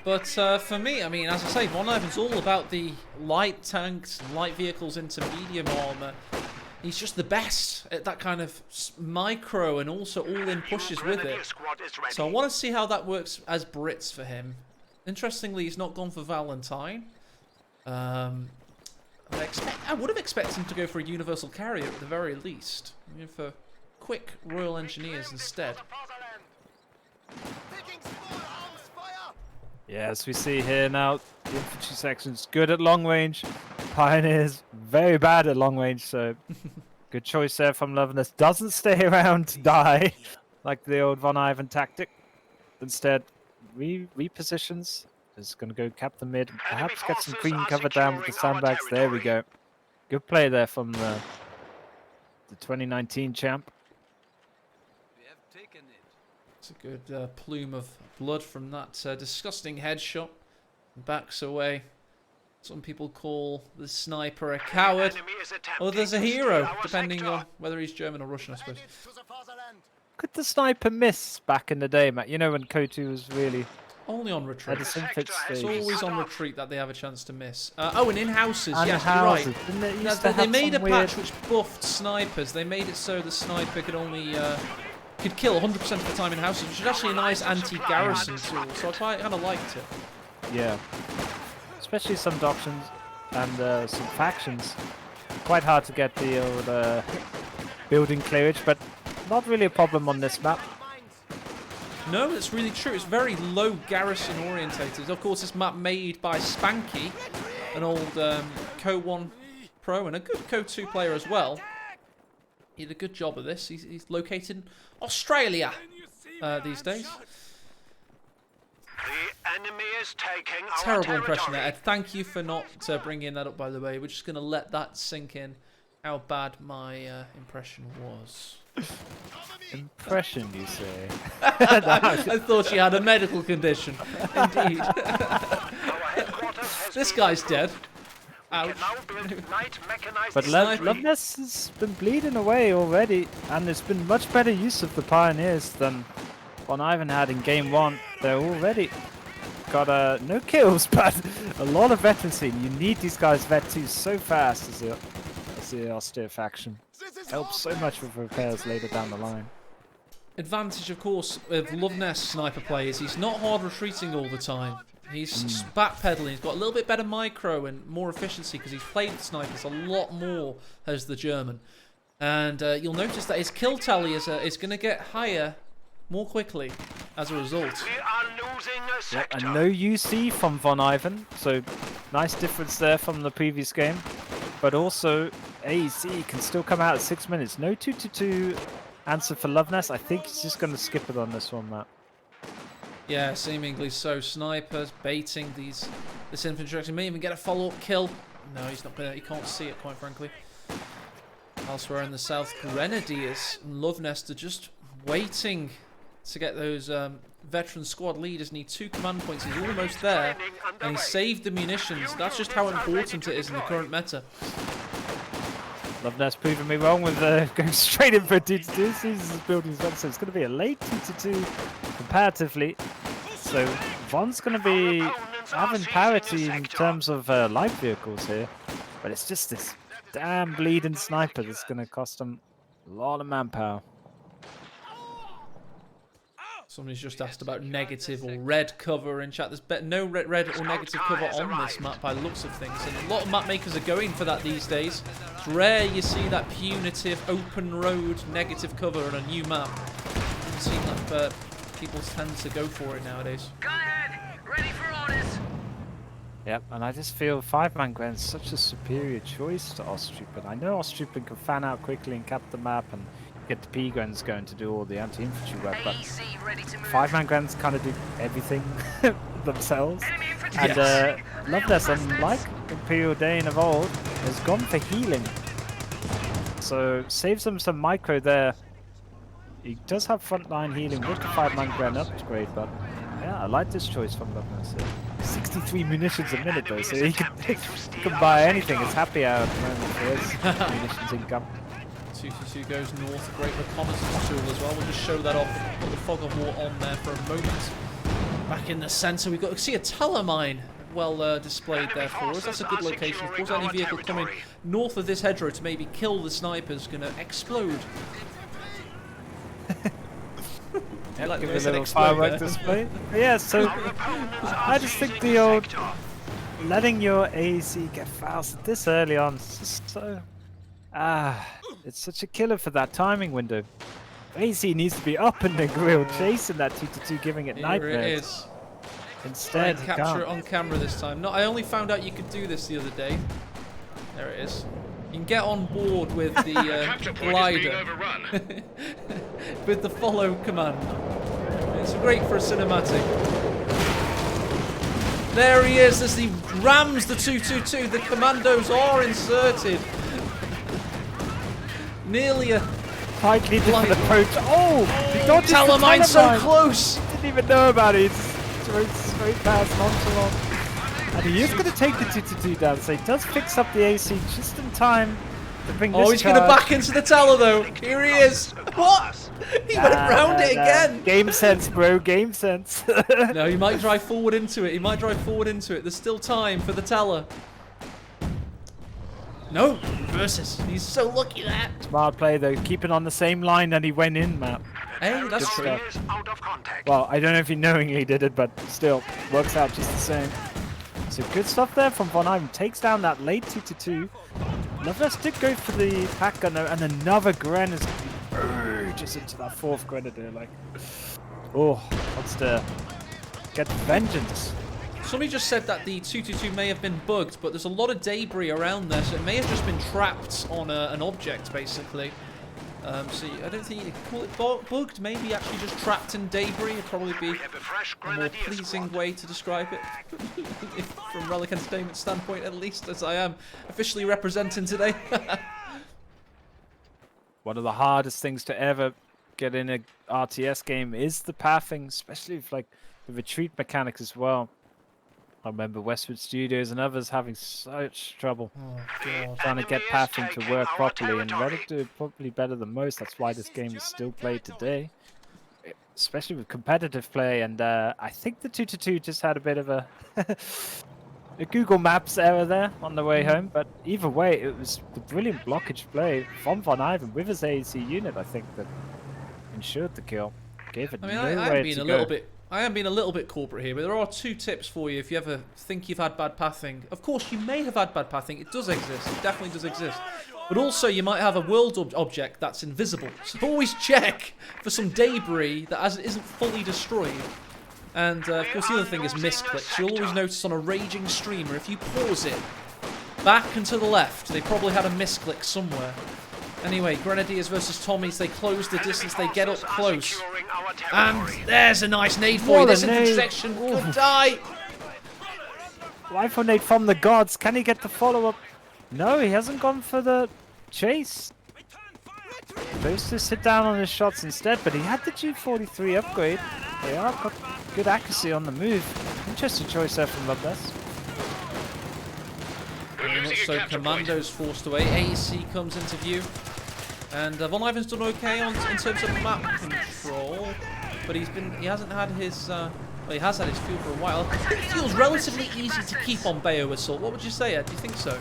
But for me, I mean, as I say, VonIvan's all about the light tanks, light vehicles into medium armor. He's just the best at that kind of micro and also all-in pushes with it. So I want to see how that works as Brits for him. Interestingly, he's not gone for Valentine. I would have expected him to go for a universal carrier at the very least. I mean, for quick Royal Engineers instead. Yeah, as we see here now, the infantry section's good at long range. Pioneers very bad at long range, so good choice there from Loveness. Doesn't stay around to die like the old VonIvan tactic. Instead, repositions. Is going to go cap the mid, perhaps get some green cover down with the sandbags. There we go. Good play there from the 2019 champ. It's a good plume of blood from that disgusting headshot. Backs away. Some people call the sniper a coward. Others a hero, depending on whether he's German or Russian, I suppose. Could the sniper miss back in the day, Matt? You know when Go2 was really... Only on retreat. It's always on retreat that they have a chance to miss. Oh, and in houses, and yes, houses. you're right. They made a weird... patch which buffed snipers. They made it so the sniper could only... could kill 100% of the time in houses, which is actually a nice anti-garrison tool, so I quite kind of liked it. Yeah. Especially some doctrines and some factions. Quite hard to get the old building clearage, but not really a problem on this map. No, that's really true. It's very low garrison orientated. Of course, this map made by Spanky, an old Co1 pro and a good Co2 player as well. He did a good job of this. He's located in Australia these days. The enemy is taking our Terrible impression territory. there, Ed. Thank you for not bringing that up, by the way. We're just going to let that sink in, how bad my impression was. Impression, you say? I thought she had a medical condition. Indeed. This guy's dead. Ouch. But Loveness has been bleeding away already, and there's been much better use of the Pioneers than VonIvan had in game one. They're already got no kills, but a lot of veterancy. You need these guys vet 2 so fast as the austere faction. Helps so much with repairs later down the line. Advantage, of course, of Loveness sniper play is he's not hard retreating all the time. He's backpedaling. He's got a little bit better micro and more efficiency because he's played the snipers a lot more as the German. And you'll notice that his kill tally is going to get higher more quickly as a result. We are losing a sector. And no UC from VonIvan, so nice difference there from the previous game. But also, AEC can still come out at 6 minutes. No 2-2 answer for Loveness. I think he's just going to skip it on this one, Matt. Yeah, seemingly so. Snipers baiting this infantry. May even get a follow-up kill No, he's not been. He can't see it, quite frankly. Elsewhere in the south, Grenadiers and Love Nest are just waiting to get those veteran squad leaders. Need 2 command points. He's almost there, and he saved the munitions. That's just how important it is in the current meta. Love Nest proving me wrong with going straight in for a 2-2. Caesars is building his weapon, so it's going to be a late 2-2 comparatively. So Von's going to be having parity in terms of light vehicles here, but it's just this damn bleeding sniper that's going to cost him a lot of manpower. Somebody's just asked about negative or red cover in chat. There's no red or negative cover on this map by the looks of things, and a lot of map makers are going for that these days. It's rare you see that punitive open road negative cover on a new map. I've seen that, but people tend to go for it nowadays. Go ahead. Ready for orders. Yep, and I just feel 5-man Gren's such a superior choice to Ostroupen. I know Ostroupen can fan out quickly and cap the map and get the P-Grens going to do all the anti-infantry work, but 5-man Grens kind of do everything themselves. And Love Nest, unlike Imperial Dane of old, has gone for healing. So saves them some micro there. He does have frontline healing with the 5-man Gren upgrade, but yeah, I like this choice from Love Nest. 63 munitions a minute though, so he can buy anything. It's happy hour at the moment for his munitions income. 222 goes north, a great reconnaissance tool as well. We'll just show that off, put the fog of war on there for a moment. Back in the centre, we've got to see a Teller mine well displayed there for us. That's a good location. Of course, any vehicle coming north of this hedgerow to maybe kill the snipers is going to explode. Yep, Like give the it a little explode firework there. display. But yeah, so I just think the old letting your AEC get faster this early on is just so it's such a killer for that timing window. AC needs to be up in the grill, chasing that 2-2, giving it nightmares. Here it is. Instead, Try and capture it on camera this time. No, I only found out you could do this the other day. There it is. You can get on board with the glider, with the follow command. It's great for a cinematic. There he is as he rams the 222. The commandos are inserted. Nearly a tightly different approach. Oh! He dodged the Teller mine so Teller mine. close! Didn't even know about it. It's straight past, nonchalant. And he is going to take the 222 down, so he does fix up the AC just in time to bring this he's going to back into the Teller though. Here he is. What? He went round it again. Game sense, bro. Game sense. No, he might drive forward into it. He might drive forward into it. There's still time for the Teller. No, reverses. He's so lucky that. Smart play though, keeping on the same line that he went in, Matt. Hey, that's true. Out of contact. Well, I don't know if he knowingly did it, but still, works out just the same. So good stuff there from VonIvan. Takes down that late 2-2. Love Nest did go for the pack gunner, and another Gren is just into that 4th Grenadier. Like, oh, wants to get vengeance. Somebody just said that the 222 may have been bugged, but there's a lot of debris around there, so it may have just been trapped on an object, basically. So I don't think you could call it bugged, maybe actually just trapped in debris would probably be a more pleasing way to describe it. From Relic Entertainment standpoint, at least, as I am officially representing today. One of the hardest things to ever get in a RTS game is the pathing, especially with like the retreat mechanics as well. I remember Westwood Studios and others having such trouble trying to get pathing to work properly, and Relic do it probably better than most. That's why this game is still played today, especially with competitive play. And I think the 2-2 just had a bit of a Google Maps error there on the way home, but either way, it was the brilliant blockage play from VonIvan with his AEC unit, I think, that ensured the kill. Gave it I am being a little bit corporate here, but there are 2 tips for you if you ever think you've had bad pathing. Of course, you may have had bad pathing. It does exist. It definitely does exist. But also, you might have a world object that's invisible. So always check for some debris that isn't fully destroyed. And, of course, the other thing is misclicks. You'll always notice on a raging streamer, if you pause it back and to the left, they probably had a misclick somewhere. Anyway, Grenadiers versus Tommies, they close the distance, they get up close. And there's a nice nade for you. This intersection could die. Rifle nade from the gods. Can he get the follow-up? No, he hasn't gone for the chase. Chose to sit down on his shots instead, but he had the G43 upgrade. They are got good accuracy on the move. Interesting choice there from Loveless. We're losing So a capture point. Commando's forced away. AEC comes into view. And VonIvan's done okay in terms of map control. But he hasn't had his... well, he has had his fuel for a while. It feels relatively easy to keep on Bayo Assault. What would you say, Ed? Do you think so?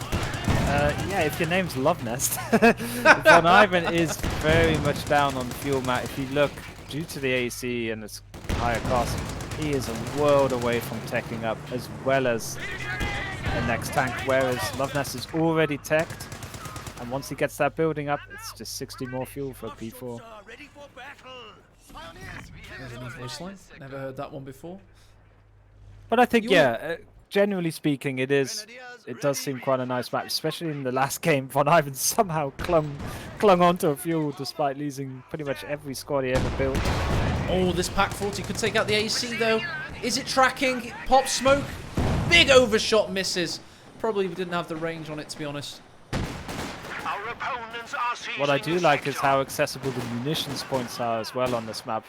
Yeah, if your name's Love Nest. VonIvan is very much down on the fuel mat. If you look, due to the AC and its higher cost, he is a world away from teching up, as well as the next tank, whereas Love Nest is already teched. And once he gets that building up, it's just 60 more fuel for a P4. There's a new voice line. Never heard that one before. But I think, generally speaking, it does seem quite a nice map, especially in the last game. VonIvan somehow clung onto a fuel despite losing pretty much every squad he ever built. Oh, this Pack 40 could take out the AC though. Is it tracking? Pop smoke. Big overshot misses. Probably didn't have the range on it, to be honest. Our opponents are seizing What I do the like is sector. how accessible the munitions points are as well on this map,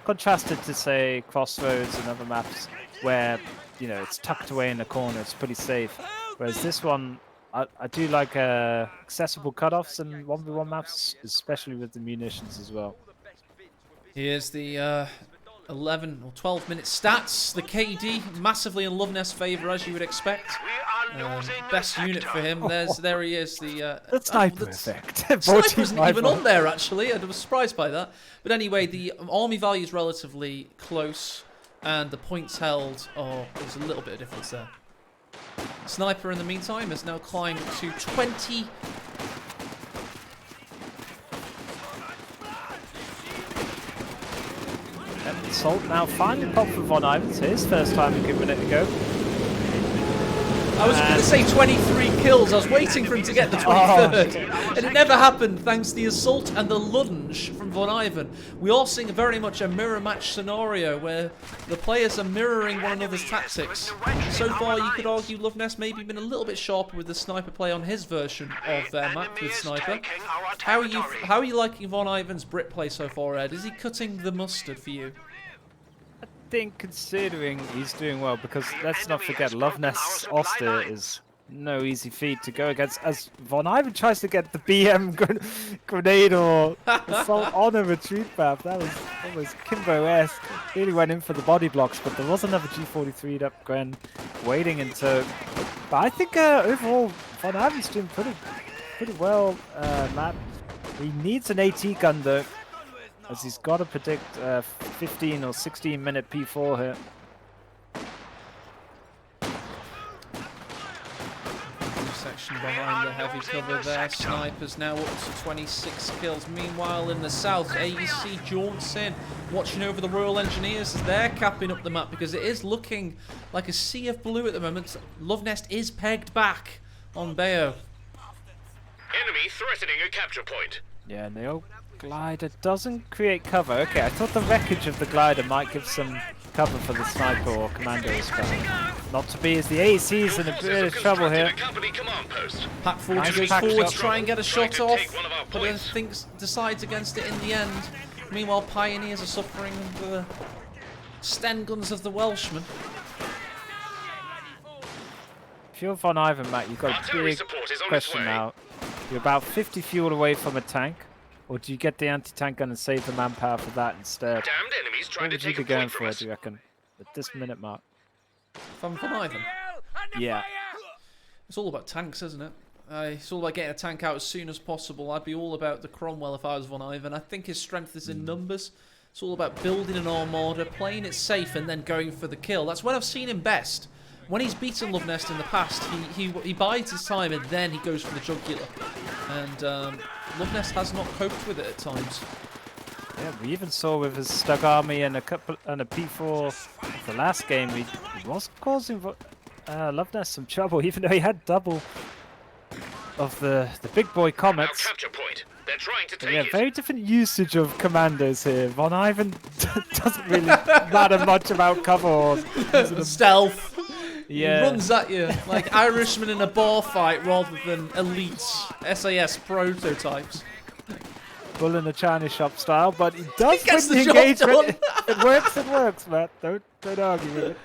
contrasted to, say, Crossroads and other maps where, you know, it's tucked away in the corner, it's pretty safe. Whereas this one, I do like accessible cutoffs in 1v1 maps, especially with the munitions as well. Here's the 11 or 12 minute stats. The KD massively in Loveness favour, as you would expect. We are losing Best the unit for him. There he is. The Sniper the effect. sniper isn't even on there actually. I was surprised by that. But anyway, the army value is relatively close, and the points held. Oh, there's a little bit of difference there. Sniper, in the meantime, has now climbed to 20. Salt now finally popped for VonIvan. It's his first time in giving it a go. I was going to say 23 kills. I was waiting for him to get the 23rd. And it never happened thanks to the assault and the lunge from VonIvan. We are seeing very much a mirror match scenario where the players are mirroring one another's tactics. So far, you could argue Loveness maybe been a little bit sharper with the sniper play on his version of their map with sniper. How are you liking VonIvan's Brit play so far, Ed? Is he cutting the mustard for you? I think considering he's doing well, because let's not forget Loveness Oster is no easy feat to go against, as VonIvan tries to get the BM grenade or assault on a retreat path. That was almost Kimbo-esque. Really went in for the body blocks, but there was another G43'd up Gren waiting in tow. But I think overall VonIvan's doing pretty well, Matt. He needs an AT gun though, as he's got to predict 15 or 16 minute P4 here. Section behind the heavy cover there. Snipers now up to 26 kills. Meanwhile, in the south, AEC jaunts in, watching over the Royal Engineers as they're capping up the map, because it is looking like a sea of blue at the moment. Loveness is pegged back on Bayo. Enemy threatening a capture point. Yeah, Neo glider doesn't create cover. Okay, I thought the wreckage of the glider might give some cover for the sniper or commandos, but not to be, as the AEC's in a bit of trouble here. Pack 40 Nice goes pack forward to shot. try and get a shot off, but then decides against it in the end. Meanwhile, Pioneers are suffering the Sten guns of the Welshman. If you're VonIvan, Matt, you've got a big question now. You're about 50 fuel away from a tank, or do you get the anti-tank gun and save the manpower for that instead? Damned enemies What trying to would you take be a going point from for, us. do you reckon, at this minute mark? From VonIvan. Yeah. It's all about tanks, isn't it? It's all about getting a tank out as soon as possible. I'd be all about the Cromwell if I was VonIvan. I think his strength is in numbers. It's all about building an armada, playing it safe, and then going for the kill. That's when I've seen him best. When he's beaten Loveness in the past, he bides his time and then he goes for the jugular. And Loveness has not coped with it at times. Yeah, we even saw with his Stug Army and a P4 the last game, he was causing Loveness some trouble, even though he had double of the big boy comets. Capture point. They're trying to But take yeah, it. very different usage of commandos here. VonIvan doesn't really matter much about cover or using them. Stealth. Yeah. He runs at you like Irishmen in a bar fight rather than elite SAS prototypes. Bull in the China shop style, but he does He gets win the the job engagement. done. It works, Matt. Don't argue with it.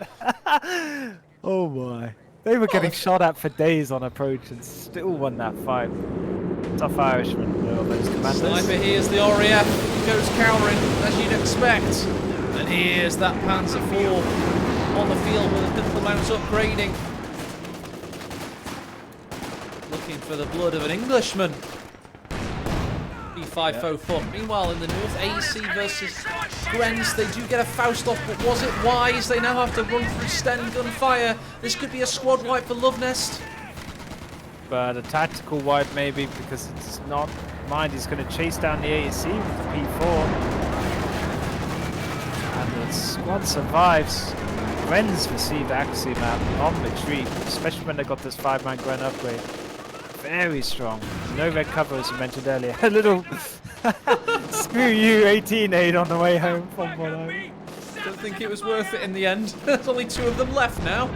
Oh my. They were getting shot at for days on approach and still won that fight. Tough Irishman, though, those commandos. Sniper, here's the RAF. He goes cowering, as you'd expect. And here's that Panzer IV on the field with the pistol mounts upgrading. Looking for the blood of an Englishman. B504. Meanwhile, in the north, AC versus Grenz, they do get a Faust off, but was it wise? They now have to run through Sten gunfire. This could be a squad wipe for Love Nest. But a tactical wipe maybe, because it's not mind. He's going to chase down the AEC with the P4. And the squad survives. Gren's received accuracy map on retreat, especially when they got this 5-man Gren upgrade. Very strong. No red cover, as you mentioned earlier. A little screw you 18 aid on the way home from VonIvan. Don't think it was worth it in the end. There's only 2 of them left now.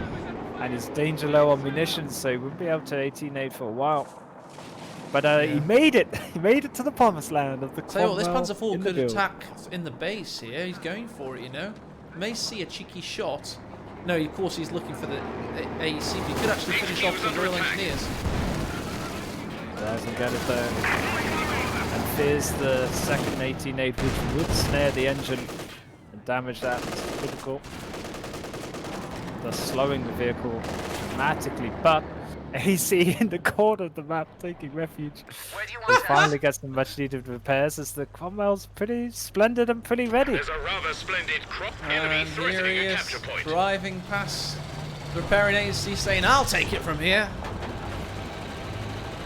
And he's danger low on munitions, so he won't be able to 18 aid for a while. But he made it. He made it to the promised land of the Tell you what, this Cromwell Panzer IV in the could build. attack in the base here. He's going for it, you know. May see a cheeky shot. No, of course he's looking for the AEC. He could actually finish off the real engineers. Doesn't get it though. And fears the second 18 aid, which would snare the engine and damage that. It's critical. Thus slowing the vehicle dramatically, but AC in the corner of the map taking refuge. He finally gets some much needed repairs as the Cromwell's pretty splendid and pretty ready. There's a rather splendid crop enemy And here threatening he a is, capture point. driving past, repairing AEC, saying, "I'll take it from here."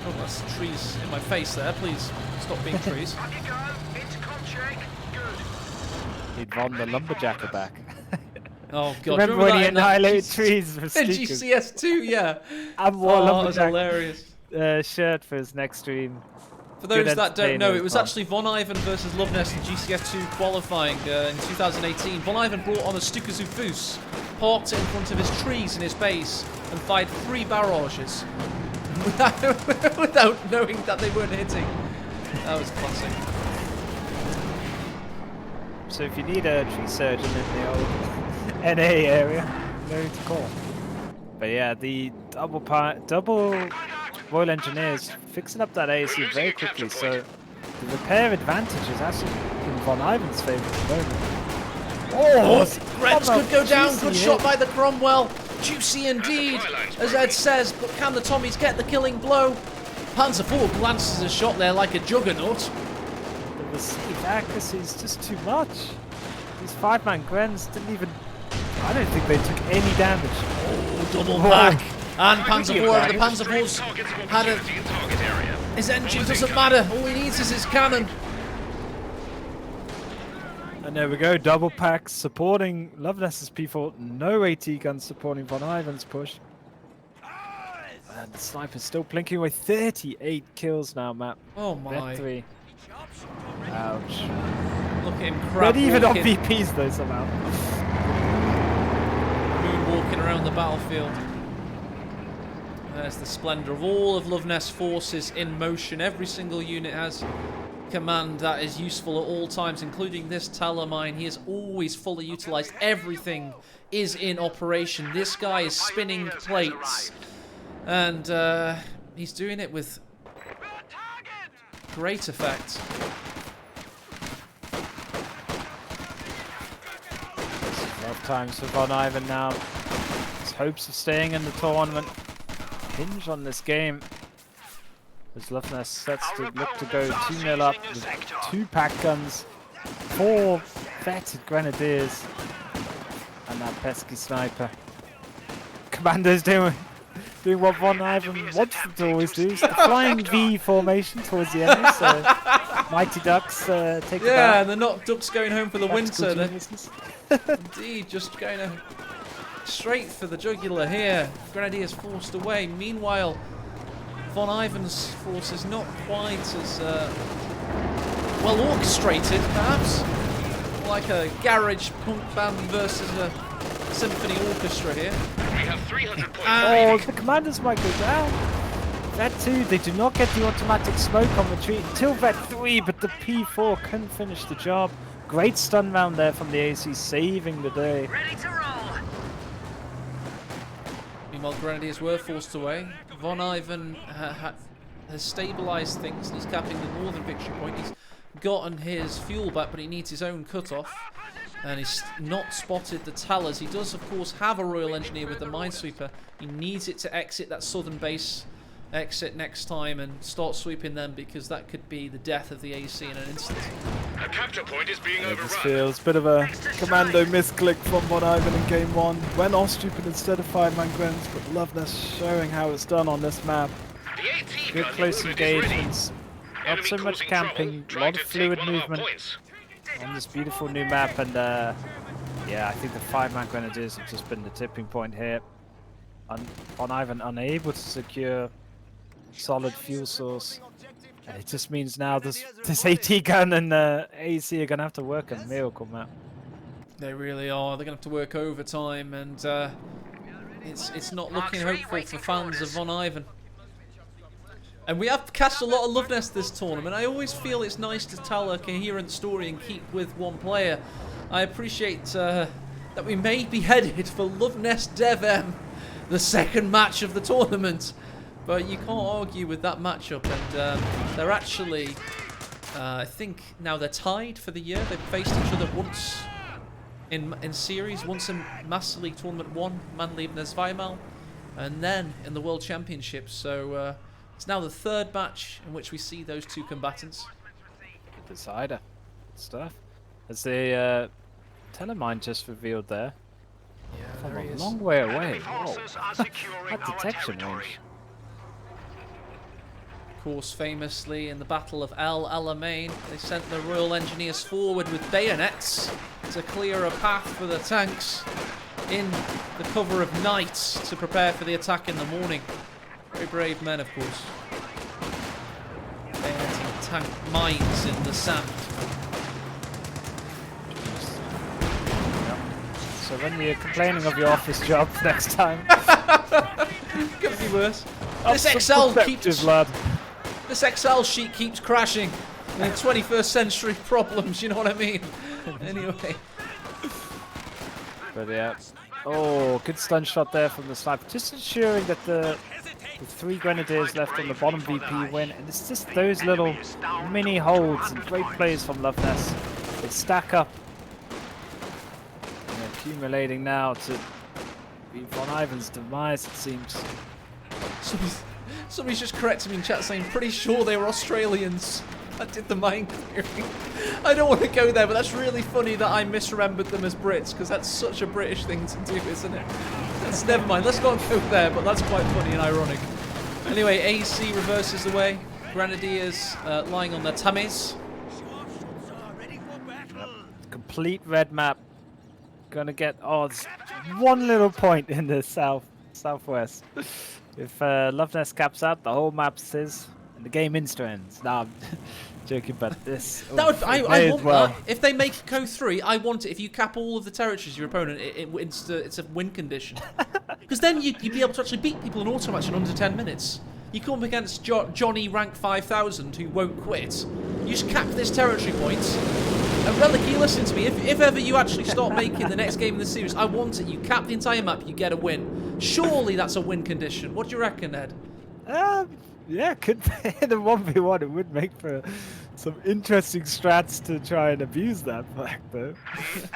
Oh, that's trees in my face there. Please stop being trees. On you go. Intercom check. Good. He'd won the lumberjacker back. Oh god! Remember when that he in that annihilated GC trees with in sneakers? GCS2, yeah. And wore Oh, that was lumberjack hilarious. shirt for his next stream. For those Good that don't know, entertainer it was as well. actually VonIvan versus Love Nest in GCS2 qualifying in 2018. VonIvan brought on a Stuka Zufus, parked it in front of his trees in his base, and fired 3 barrages without knowing that they weren't hitting. That was classic. So if you need a tree surgeon in the old NA area, know who to call. But yeah, the double Royal Engineers fixing up that ASU very quickly, so the repair advantage is actually in VonIvan's favour at the moment. Oh, Gretz could go down. juicy Good hit. shot by the Cromwell. Juicy indeed, as Ed says. But can the Tommies get the killing blow? Panzer IV glances a shot there like a juggernaut. The received accuracy is just too much. These 5-man Grens didn't even... I don't think they took any damage. Oh, double back. And Panzer IV, the Panzer IV's had a... Target area. His engine doesn't matter. All he needs is his cannon. And there we go, double packs supporting Loveness's P4. No AT guns supporting VonIvan's push. And the sniper's still blinking away. 38 kills now, Matt. Oh my. Victory. Ouch. Look at him crab Not even on walking, VPs though, somehow. moonwalking around the battlefield. There's the splendour of all of Love Nest forces in motion. Every single unit has command that is useful at all times, including this Talamine. He is always fully utilised. Everything is in operation. This guy is spinning plates. And he's doing it with great effect. Rough times for VonIvan now. His hopes of staying in the tournament hinge on this game. As Loveness sets to look to go 2-0 up with 2 pack guns, 4 vetted grenadiers, and that pesky sniper. Commando's doing what VonIvan wants them to always do. It's the flying V formation towards the enemy, so Mighty Ducks take it Yeah, back. and the Knock Ducks going home for the Tactical winter. They're geniuses. indeed just going straight for the jugular here. Grenadiers forced away. Meanwhile, VonIvan's forces not quite as well orchestrated, perhaps. Like a garage punk band versus a symphony orchestra here. We have 300 points. Oh, the commanders might go down. Vet 2, they do not get the automatic smoke on retreat until Vet 3, but the P4 couldn't finish the job. Great stun round there from the AC, saving the day. Ready to roll. Meanwhile, Grenadiers were forced away. VonIvan has stabilised things. He's capping the northern victory point. He's gotten his fuel back, but he needs his own cut-off. And he's not spotted the Talers. He does, of course, have a Royal Engineer with the Minesweeper. He needs it to exit that southern base exit next time and start sweeping them, because that could be the death of the AC in an instant. A capture point is being This overrun. feels a bit of a commando misclick from VonIvan in game 1. Went off stupid instead of 5-man Grens, but Loveness showing how it's done on this map. The AT Good gun close unit is ready. engagements, not Enemy so much causing camping, trouble. a Try lot to of take fluid one of our movement points. on this beautiful new map, and yeah, I think the 5-man Grenadiers have just been the tipping point here. VonIvan unable to secure solid fuel source. And it just means now this AT gun and AC are gonna have to work a miracle map. They really are. They're going to have to work overtime, and it's not looking hopeful for fans of VonIvan. And we have cast a lot of Love Nest this tournament. I always feel it's nice to tell a coherent story and keep with one player. I appreciate that we may be headed for Love Nest Dev M, the second match of the tournament. But you can't argue with that matchup, and they're actually, I think now they're tied for the year. They've faced each other once in series, once in Master League Tournament 1, Mannleben Zweimal, and then in the World Championships. So it's now the third match in which we see those two combatants. Good decider. Good stuff. As the telemine just revealed there. Yeah, From there he a is. long way away. Enemy Whoa. forces are securing That our detection territory. range. Of course, famously in the Battle of El Alamein, they sent the Royal Engineers forward with bayonets to clear a path for the tanks in the cover of night to prepare for the attack in the morning. Very brave men, of course. Bayoneting tank mines in the sand. So when you're complaining of your office job next time, Could be worse. have This some Excel perspective, keeps lad. this Excel sheet keeps crashing. The 21st century problems, you know what I mean? Anyway. But yeah. Oh, good stun shot there from the sniper. Just ensuring that the 3 Grenadiers left on the bottom VP win. And it's just those little mini holds and great plays from Loveness. They stack up. And they're accumulating now to be VonIvan's demise, it seems. Somebody's just corrected me in chat saying, pretty sure they were Australians. I did the mind clearing. I don't want to go there, but that's really funny that I misremembered them as Brits, because that's such a British thing to do, isn't it? That's, never mind, let's not go there, but that's quite funny and ironic. Anyway, AC reverses away. Grenadiers lying on their tummies. Complete red map. Gonna get odds. One little point in the southwest. If Loveness caps out, the whole map's his, and the game insta ends. Nah, I'm joking, but this. That would, I may as want well. that. If they make Co 3, I want it. If you cap all of the territories of your opponent, it's a win condition. Because then you'd be able to actually beat people in auto match in under 10 minutes. You come up against Johnny rank 5000 who won't quit. You just cap this territory points. And Relic, you listen to me. If ever you actually start making the next game in the series, I want it. You cap the entire map, you get a win. Surely that's a win condition. What do you reckon, Ed? Yeah, could be in a 1v1. It would make for some interesting strats to try and abuse that fact, though.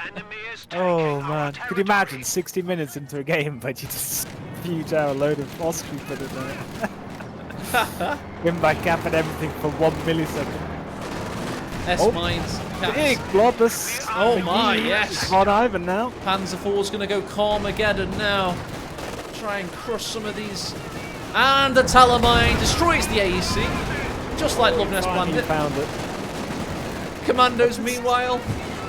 Enemy is taking Oh our man, could you imagine 60 minutes into a game, but you just huge out a load of Austria put in there. Win by cap and everything for 1 millisecond. S-Mines. Big Globus. Oh my, yes. VonIvan now. Panzer IV's going to go Carmageddon now. Try and crush some of these. And the Talamine destroys the AEC. Just like Loveness planned Finally it. found it. Commandos, meanwhile,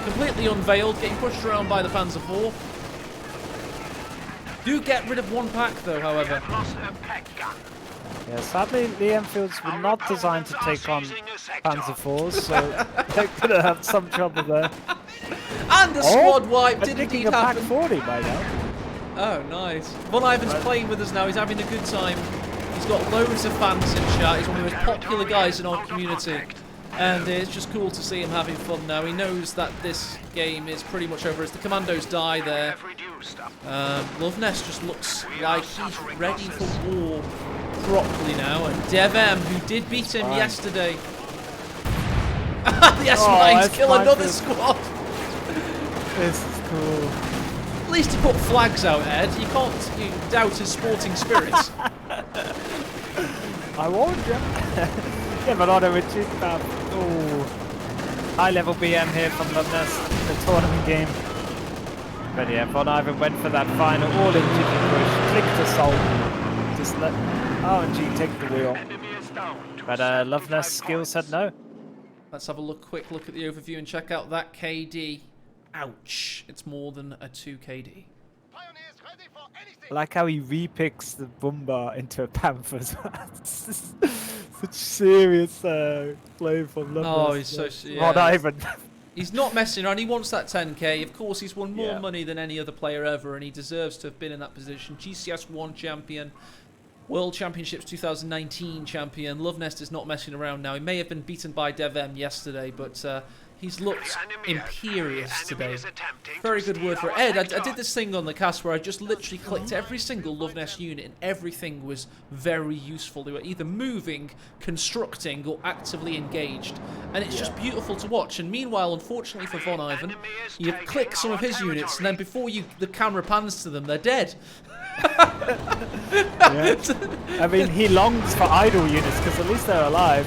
completely unveiled, getting pushed around by the Panzer IV. Do get rid of one pack though, however. lost a peg gun. Yeah, sadly the Enfields were not designed to take on Panzer IVs, so they're gonna have some trouble there. And a squad wipe I'm did thinking indeed a pack happen. 40 by now. Oh, nice. VonIvan's playing with us now. He's having a good time. He's got loads of fans in chat. He's one of the most popular guys in our community. And it's just cool to see him having fun now. He knows that this game is pretty much over as the commandos die there. Loveness just looks like he's ready for war properly now. And DevM, who did beat him yesterday. Yes, mines kill another squad. This is cool. At least he put flags out, Ed. You can't doubt his sporting spirits. I warned you. Yeah, but on a retreat map. Oh, high level BM here from Loveness, the tournament game. But yeah, VonIvan went for that final all-in Gigi push, clicked assault, just let RNG take the wheel. But Loveness skill said no. Let's have a quick look at the overview and check out that KD. Ouch! It's more than a 2 KD. I like how he repicks the Bumba into a Panther as well. Such serious play from Loveness. Oh, he's so yeah. VonIvan. He's not messing around. He wants that 10k. Of course, he's won more Yeah. money than any other player ever, and he deserves to have been in that position. GCS 1 champion, World Championships 2019 champion. Loveness is not messing around now. He may have been beaten by DevM yesterday, but he's looked imperious today. Very good word for it. Ed, I did this thing on the cast where I just literally clicked every single Loveness unit, and everything was very useful. They were either moving, constructing, or actively engaged. And it's just beautiful to watch. And meanwhile, unfortunately for VonIvan, you click some of his units, and then before the camera pans to them, they're dead. Yeah. I mean, he longs for idle units because at least they're alive.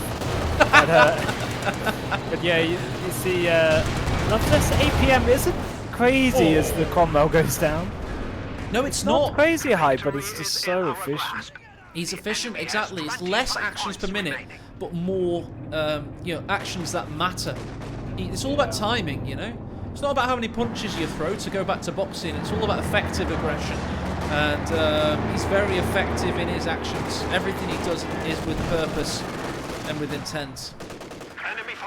But yeah, you see, Loveness APM isn't crazy as the combo goes down. No, it's Not crazy high, but it's just so efficient. He's efficient, exactly. It's less actions per minute, but more, actions that matter. It's all about timing, you know? It's not about how many punches you throw, to go back to boxing. It's all about effective aggression. And he's very effective in his actions. Everything he does is with purpose and with intent.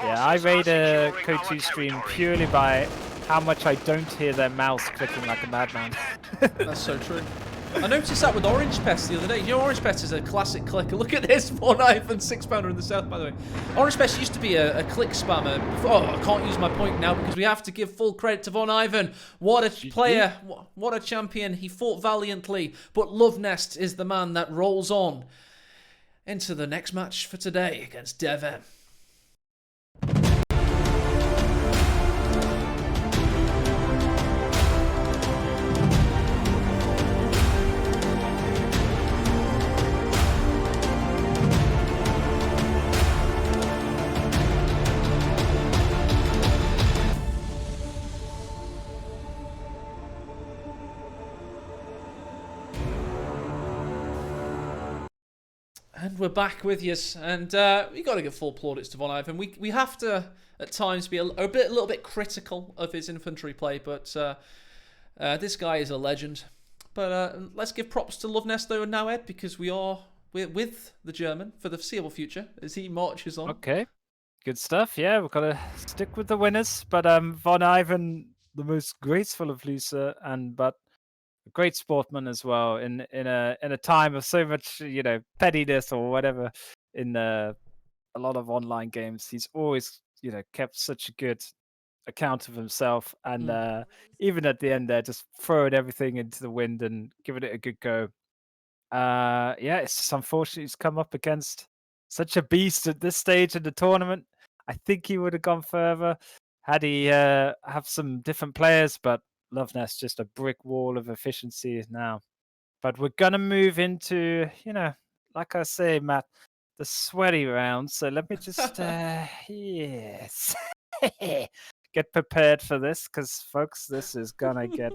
Yeah, I rate a Kotu stream purely by how much I don't hear their mouse clicking like a madman. That's so true. I noticed that with Orange Pest the other day. You know, Orange Pest is a classic clicker. Look at this, VonIvan 6-pounder in the south, by the way. Orange Pest used to be a click spammer. Oh, I can't use my point now because we have to give full credit to VonIvan. What a player. What a champion. He fought valiantly. But Loveness is the man that rolls on into the next match for today against DevM. And we're back with you, and we got to give full plaudits to VonIvan. We have to at times be a little bit critical of his infantry play, but this guy is a legend. But let's give props to Loveness though now, Ed, because we're with the German for the foreseeable future as he marches on. Okay, good stuff. Yeah, we've got to stick with the winners. But VonIvan, the most graceful of loser, but a great sportsman as well in a time of so much pettiness or whatever in a lot of online games. He's always kept such a good account of himself, and even at the end there, just throwing everything into the wind and giving it a good go. Yeah, it's just unfortunate he's come up against such a beast at this stage of the tournament. I think he would have gone further had he have some different players, but Loveness just a brick wall of efficiency now. But we're gonna move into, like I say, Matt, the sweaty round. So let me just yes. Get prepared for this, because folks, this is gonna get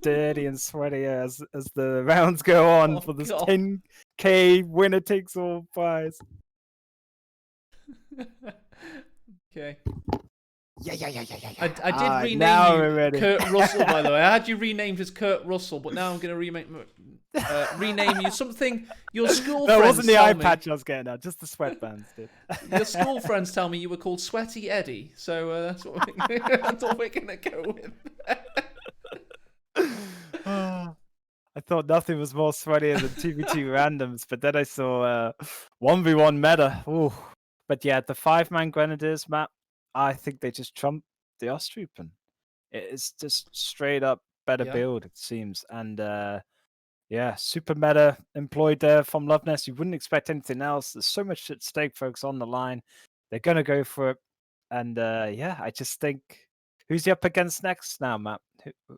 dirty and sweaty as the rounds go on for this God. 10k winner takes all prize. Okay. Yeah. I did rename you Kurt Russell, by the way. I had you renamed as Kurt Russell, but now I'm going to rename rename you something. Your school No, it friends wasn't the tell eye me. patch I was getting at, just the sweatbands, dude. Your school friends tell me you were called Sweaty Eddie, so that's what that's what we're gonna go with. I thought nothing was more sweatier than 2v2 randoms, but then I saw 1v1 meta. Ooh. But yeah, the 5-man Grenadiers map, I think they just trumped the Ostroupen. It's just straight up better Yeah. build, it seems. And yeah, super meta employed there from Loveness. You wouldn't expect anything else. There's so much at stake, folks, on the line. They're going to go for it. And yeah, I just think, who's he up against next now, Matt?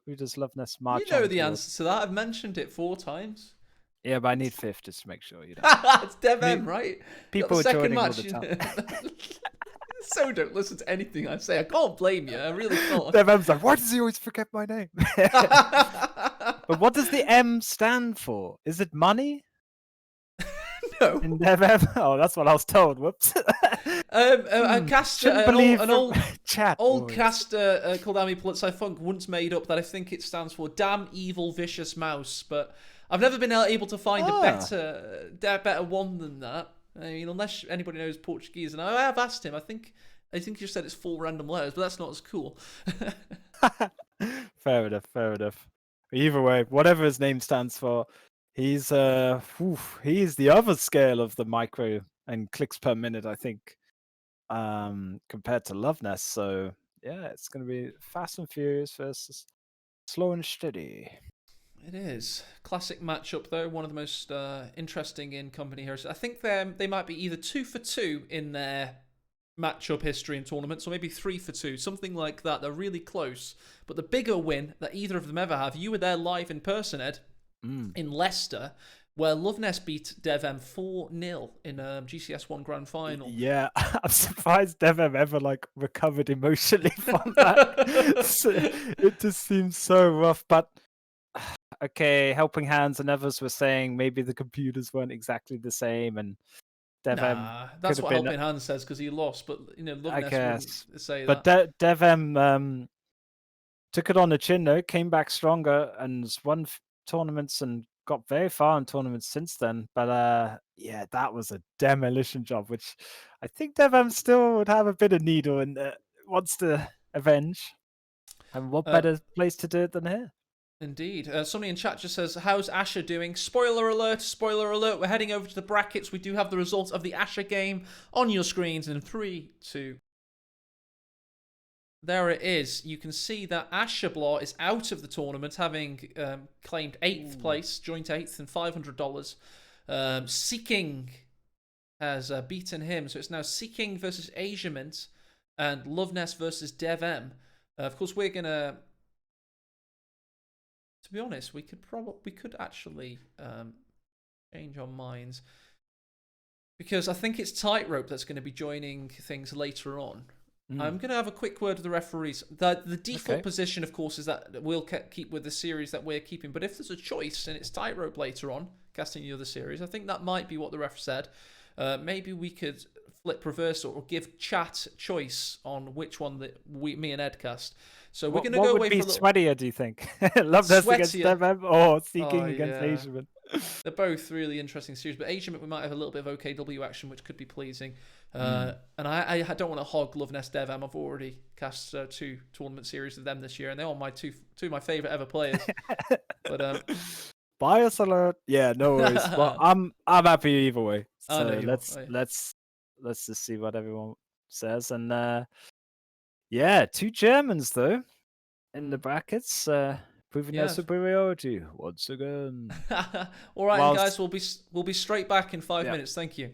Who does Loveness march You know on the towards? answer to that. I've mentioned it 4 times. Yeah, but I need 5th just to make sure, you know. It's Dev M, right? People are Got the joining all second the match. time. So don't listen to anything I say. I can't blame you. I really can't. Dev M's like, why does he always forget my name? But what does the M stand for? Is it money? No. In Dev M? Oh, that's what I was told. Whoops. A caster, Shouldn't an believe old chat. old boys. caster called Amy Pulitzer Funk once made up that I think it stands for "Damn Evil Vicious Mouse," but I've never been able to find a better one than that. I mean, unless anybody knows Portuguese, and I have asked him. I think you said it's 4 random letters, but that's not as cool. Fair enough. Fair enough. Either way, whatever his name stands for, he's he's the other scale of the micro and clicks per minute, I think, compared to Loveness. So yeah, it's gonna be Fast and Furious versus Slow and Steady. It is classic matchup though. One of the most interesting in company heroes. I think they might be either 2 for 2 in their matchup history in tournaments, or maybe 3 for 2, something like that. They're really close. But the bigger win that either of them ever have, you were there live in person, Ed, in Leicester, where Loveness beat Dev M 4-0 in GCS 1 Grand Final. Yeah, I'm surprised Dev M ever like recovered emotionally from that. It just seems so rough, but. Okay, Helping Hands and others were saying maybe the computers weren't exactly the same, and Dev M That's could what have been. Helping Hands says because he lost, but Loveness wouldn't say but that. Dev M took it on the chin though, came back stronger, and has won tournaments and got very far in tournaments since then. But yeah, that was a demolition job, which I think Dev M still would have a bit of needle and wants to avenge. And what better place to do it than here? Indeed. Somebody in chat just says, how's Asher doing? Spoiler alert, spoiler alert. We're heading over to the brackets. We do have the results of the Asher game on your screens in 3, 2. There it is. You can see that Asher Blah is out of the tournament, having claimed 8th place, joint 8th, and $500. Seeking has beaten him. So it's now Seeking versus Asiament and Loveness versus Dev M. Of course, we're going to... To be honest, we could actually change our minds, because I think it's Tightrope that's going to be joining things later on. I'm going to have a quick word with the referees. The default position, of course, is that we'll keep with the series that we're keeping. But if there's a choice and it's Tightrope later on, casting the other series, I think that might be what the ref said. Maybe we could flip reverse or give chat choice on which one that me and Ed cast. So we're going to go away for a little... What would be sweatier, do you think? Loveness against Dev M or Seeking against Asiament? They're both really interesting series, but Asiament, we might have a little bit of OKW action, which could be pleasing. And I don't want to hog Loveness Dev M. I've already cast 2 tournament series with them this year, and they're all my two of my favourite ever players. But bias alert. Yeah, no worries. Well, I'm happy either way. So let's just see what everyone says. And yeah, 2 Germans though in the brackets, proving their superiority once again. All right, guys, we'll be straight back in 5 minutes. Thank you.